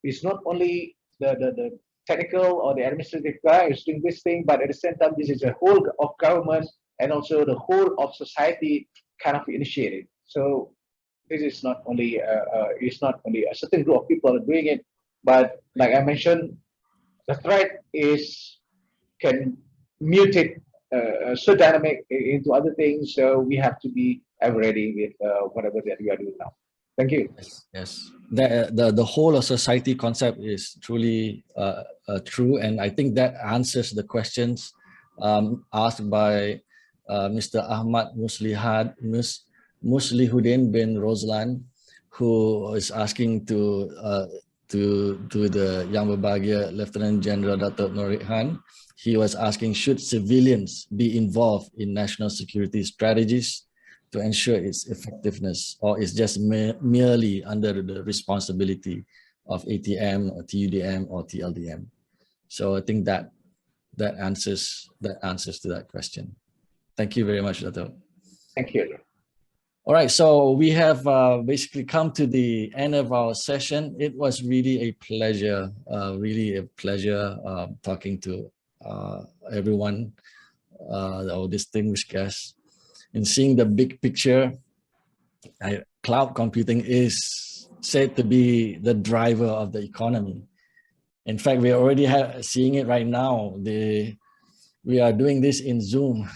It's not only the technical or the administrative guy who's doing this thing, but at the same time, this is a whole of government and also the whole of society kind of initiative. So this is not only a certain group of people doing it, but like I mentioned, the threat can mutate so dynamic into other things. So we have to be ever ready with whatever that we are doing now. Thank you. Yes. The whole of society concept is truly true, and I think that answers the questions asked by Mr. Ahmad Muslihuddin bin Roslan, who is asking to the Yang Berbahagia Lieutenant General Dato' Norihan. He was asking, should civilians be involved in national security strategies to ensure its effectiveness, or is just merely under the responsibility of ATM or TUDM or TLDM? So I think that answers to that question. Thank you very much, Dato'. Thank you. All right, so we have basically come to the end of our session. It was really a pleasure, talking to everyone, our distinguished guests. In seeing the big picture, cloud computing is said to be the driver of the economy. In fact, we are already seeing it right now. We are doing this in Zoom,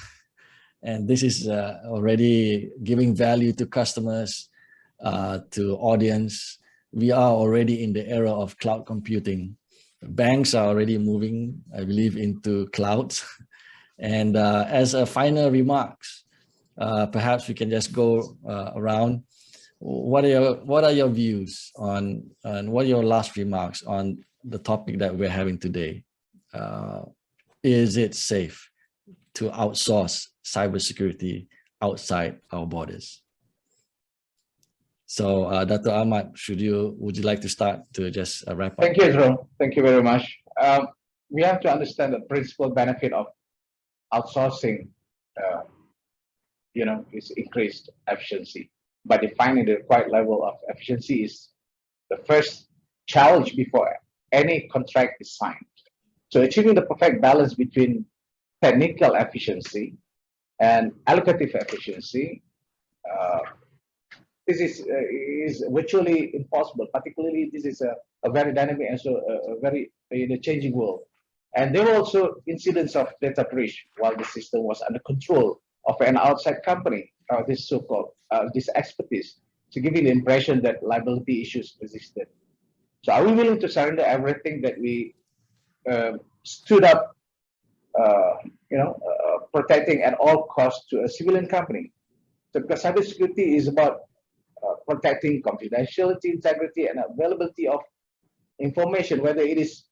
and this is already giving value to customers, to audience. We are already in the era of cloud computing. Banks are already moving, I believe, into clouds. And as a final remarks, perhaps we can just go around. What are your views on, and what are your last remarks on the topic that we're having today? is it safe to outsource cybersecurity outside our borders? So, Dr. Ahmad, would you like to start to just wrap up? Thank you, Israel. Thank you very much. We have to understand the principal benefit of outsourcing, is increased efficiency. By defining the required level of efficiency is the first challenge before any contract is signed. So achieving the perfect balance between technical efficiency and allocative efficiency, this is virtually impossible. Particularly, this is a very dynamic and so a very in a changing world. And there were also incidents of data breach while the system was under control of an outside company. This so-called this expertise to give you the impression that liability issues existed. So, are we willing to surrender everything that we stood up, protecting at all costs to a civilian company? So, because cybersecurity is about protecting confidentiality, integrity, and availability of information, whether it is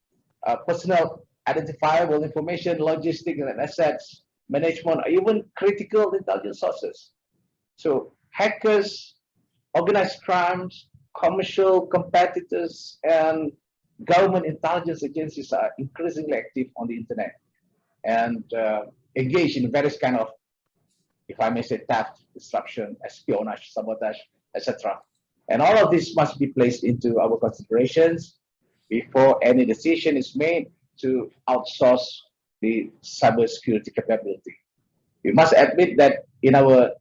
personal identifiable information, logistics and assets management, or even critical intelligence sources. So hackers, organized crimes, commercial competitors, and government intelligence agencies are increasingly active on the internet and engage in various kind of, if I may say, theft, destruction, espionage, sabotage, etc. And all of this must be placed into our considerations before any decision is made to outsource the cybersecurity capability. We must admit that in our,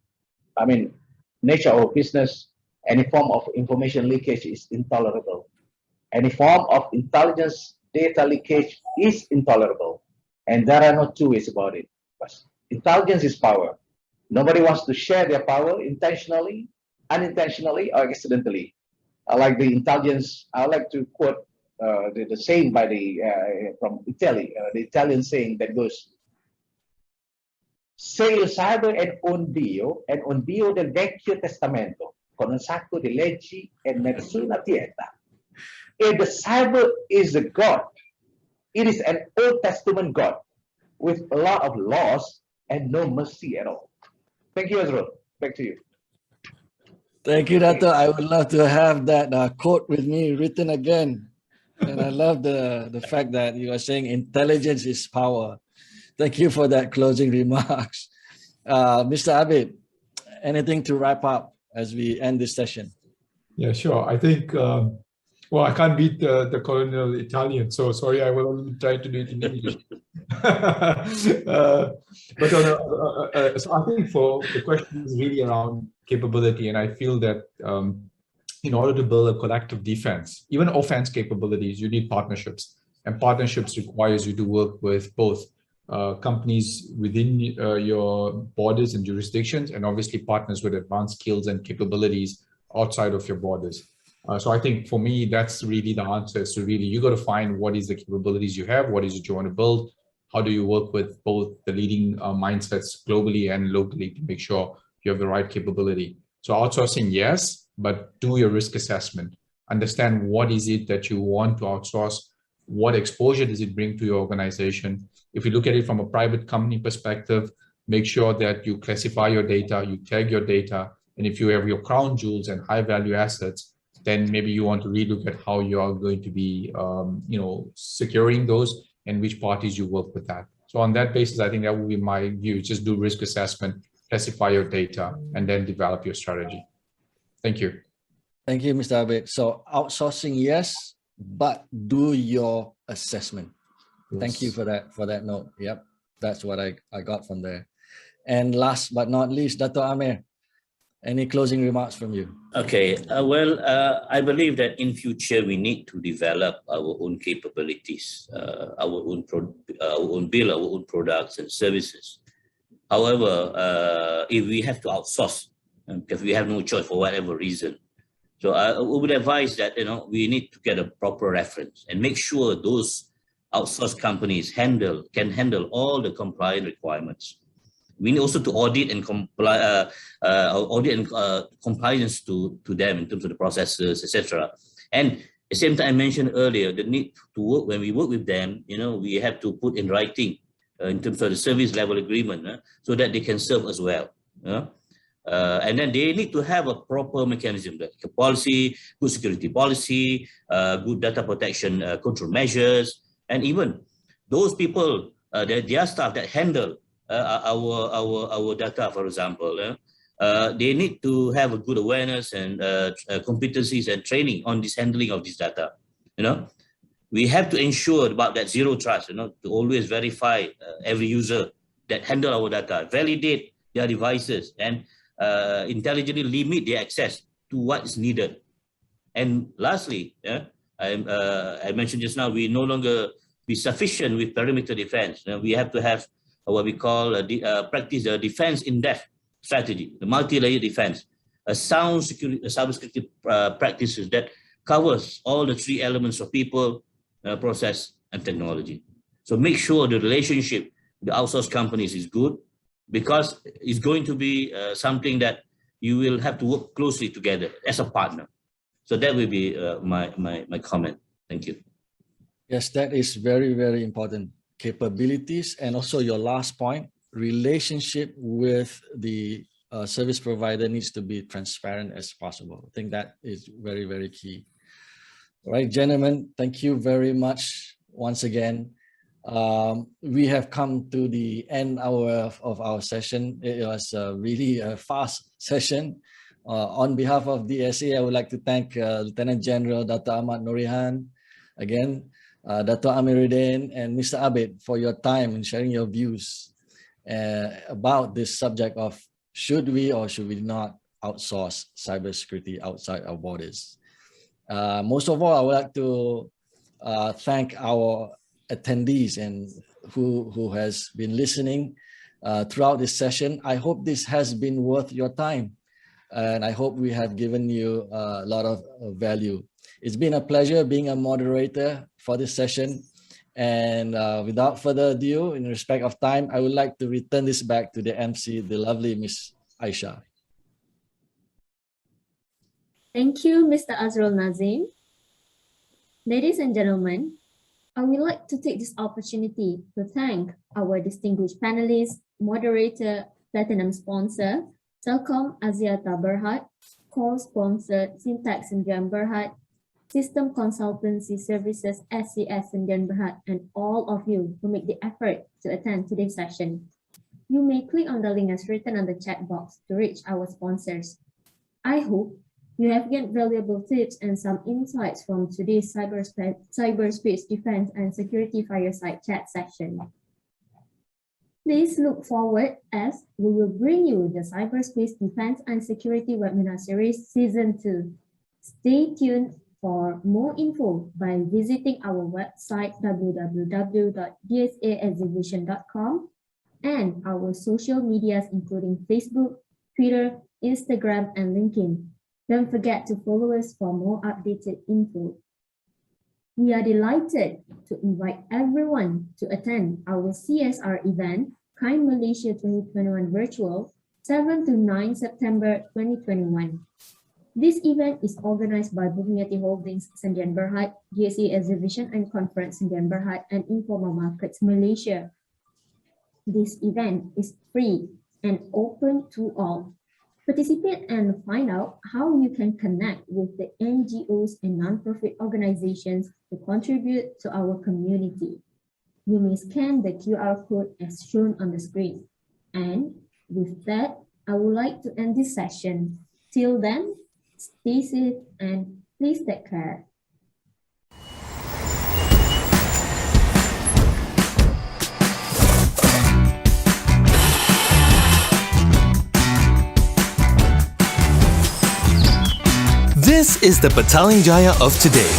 nature of our business, any form of information leakage is intolerable. Any form of intelligence data leakage is intolerable. And there are no two ways about it. But intelligence is power. Nobody wants to share their power intentionally, unintentionally, or accidentally. I like the intelligence, I like to quote the saying by from Italy, the Italian saying that goes, se il cyber è un Dio del Vecchio Testamento, con un sacco di leggi e nessuna pietà. If the cyber is a God, it is an Old Testament God with a lot of laws and no mercy at all. Thank you, Ezra. Back to you. Thank you, Dato. I would love to have that quote with me written again. And I love the fact that you are saying intelligence is power. Thank you for that closing remarks. Mr. Abid, anything to wrap up as we end this session? Yeah, sure. I think, I can't beat the colonial Italian, so sorry, I will only try to do it in English. So I think for the question is really around capability, and I feel that in order to build a collective defense, even offense capabilities, you need partnerships, and partnerships requires you to work with both companies within your borders and jurisdictions, and obviously partners with advanced skills and capabilities outside of your borders. So I think for me, that's really the answer. So really, you got to find what is the capabilities you have, what is it you want to build, how do you work with both the leading mindsets globally and locally to make sure you have the right capability. So outsourcing, yes, but do your risk assessment. Understand what is it that you want to outsource, what exposure does it bring to your organization. If you look at it from a private company perspective, make sure that you classify your data, you tag your data, and if you have your crown jewels and high value assets, then maybe you want to relook at how you are going to be, securing those and which parties you work with that. So on that basis, I think that would be my view. Just do risk assessment, classify your data, and then develop your strategy. Thank you. Thank you, Mr. Abid. So outsourcing, yes, but do your assessment. Yes. Thank you for that note. Yep, that's what I got from there. And last but not least, Dato' Amir, any closing remarks from you? Okay, I believe that in future we need to develop our own capabilities, our own build our own products and services. However, if we have to outsource, because we have no choice for whatever reason, so I would advise that we need to get a proper reference and make sure those outsourced companies can handle all the compliance requirements. We need also to audit and compliance to them in terms of the processes, etc. And at the same time, I mentioned earlier the need to work when we work with them. We have to put in writing in terms of the service level agreement, so that they can serve as well. And then they need to have a proper mechanism, like a policy, good security policy, good data protection control measures, and even those people, their staff that handle our data, for example, they need to have a good awareness and competencies and training on this handling of this data. We have to ensure about that zero trust, to always verify every user that handle our data, validate their devices, and intelligently limit their access to what is needed. And lastly, I mentioned just now, we no longer be sufficient with perimeter defense. We have to have what we call practice the defense in depth strategy, the multi-layer defense, a sound cybersecurity practices that covers all the three elements of people, process, and technology. So make sure the relationship with the outsourced companies is good, because it's going to be something that you will have to work closely together as a partner. So that will be my comment. Thank you. Yes, that is very, very important. Capabilities, and also your last point, relationship with the service provider needs to be transparent as possible. I think that is very, very key. All right, gentlemen, thank you very much once again. We have come to the end of our session. It was really a fast session. On behalf of DSA, I would like to thank Lieutenant General Dr. Ahmad Nurihan, again, Dr. Amiruddin, and Mr. Abid for your time and sharing your views about this subject of should we or should we not outsource cybersecurity outside our borders. Most of all, I would like to thank our attendees and who has been listening throughout this session. I hope this has been worth your time, and I hope we have given you a lot of value. It's been a pleasure being a moderator for this session, and without further ado, in respect of time, I would like to return this back to the MC, the lovely Miss Aisha. Thank you, Mr. Azrul Nazim. Ladies and gentlemen, I would like to take this opportunity to thank our distinguished panelists, moderator, platinum sponsor, Telkom Axiata Berhad, co-sponsor Syntax Indian Berhad, System Consultancy Services SCS Indian Berhad, and all of you who make the effort to attend today's session. You may click on the link as written on the chat box to reach our sponsors. I hope you have gained valuable tips and some insights from today's cyberspace defense and security fireside chat session. Please look forward as we will bring you the Cyberspace Defense and Security Webinar Series Season 2. Stay tuned for more info by visiting our website www.dsaexhibition.com and our social medias including Facebook, Twitter, Instagram, and LinkedIn. Don't forget to follow us for more updated info. We are delighted to invite everyone to attend our CSR event, Kind Malaysia 2021 Virtual, 7 to 9 September 2021. This event is organized by Bumiyati Holdings Sendian Berhad, DSA Exhibition and Conference Sendian Berhad, and Informal Markets Malaysia. This event is free and open to all. Participate and find out how you can connect with the NGOs and non-profit organizations to contribute to our community. You may scan the QR code as shown on the screen. And with that, I would like to end this session. Till then, stay safe and please take care. This is the Petaling Jaya of today.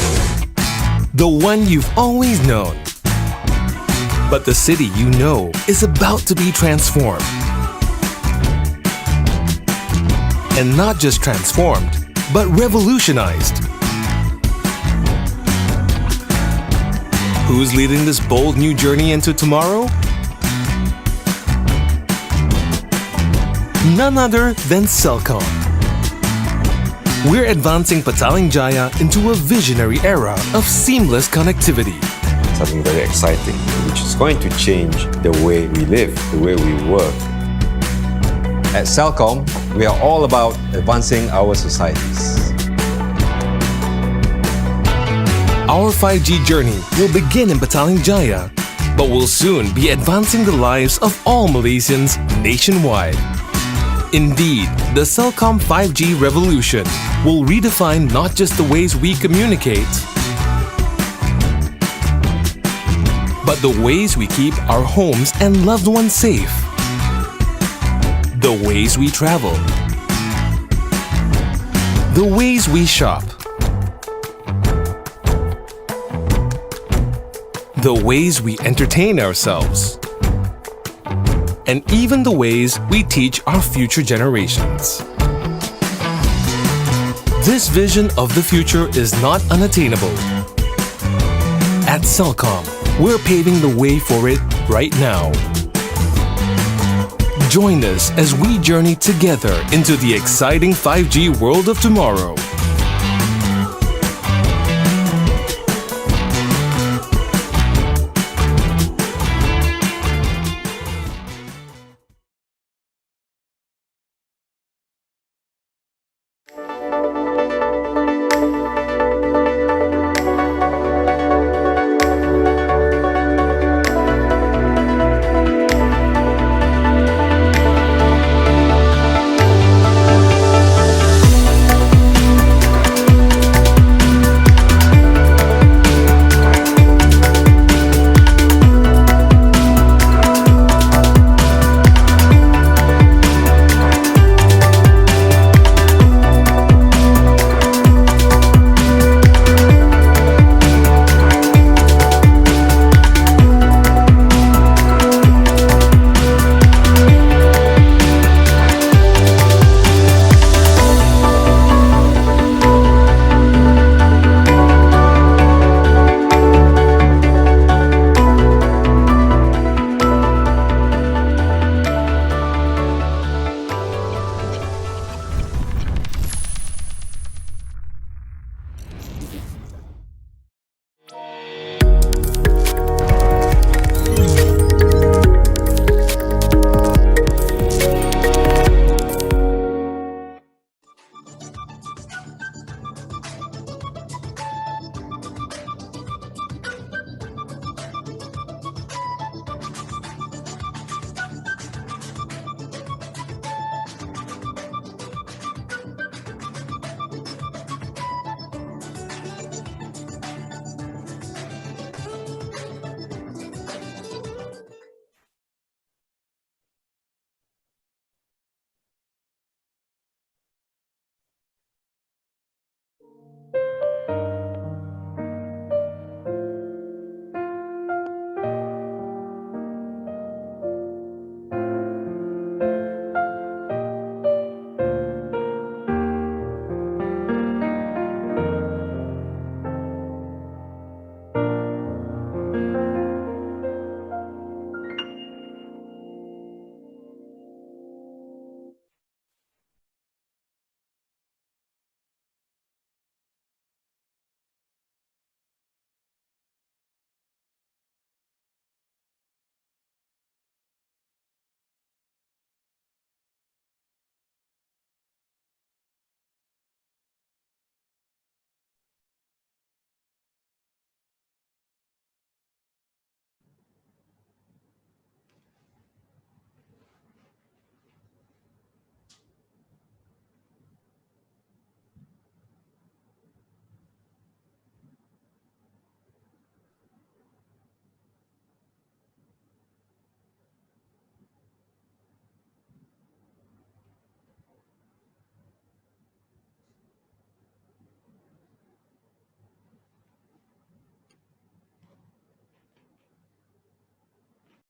The one you've always known. But the city you know is about to be transformed. And not just transformed, but revolutionized. Who's leading this bold new journey into tomorrow? None other than Celcom. We're advancing Petaling Jaya into a visionary era of seamless connectivity. something very exciting, which is going to change the way we live, the way we work. At Celcom, we are all about advancing our societies. Our 5G journey will begin in Bataling Jaya, but will soon be advancing the lives of all Malaysians nationwide. Indeed, the Celcom 5G revolution will redefine not just the ways we communicate, but the ways we keep our homes and loved ones safe, the ways we travel, the ways we shop, the ways we entertain ourselves, and even the ways we teach our future generations. This vision of the future is not unattainable. At Celcom, we're paving the way for it right now. Join us as we journey together into the exciting 5G world of tomorrow.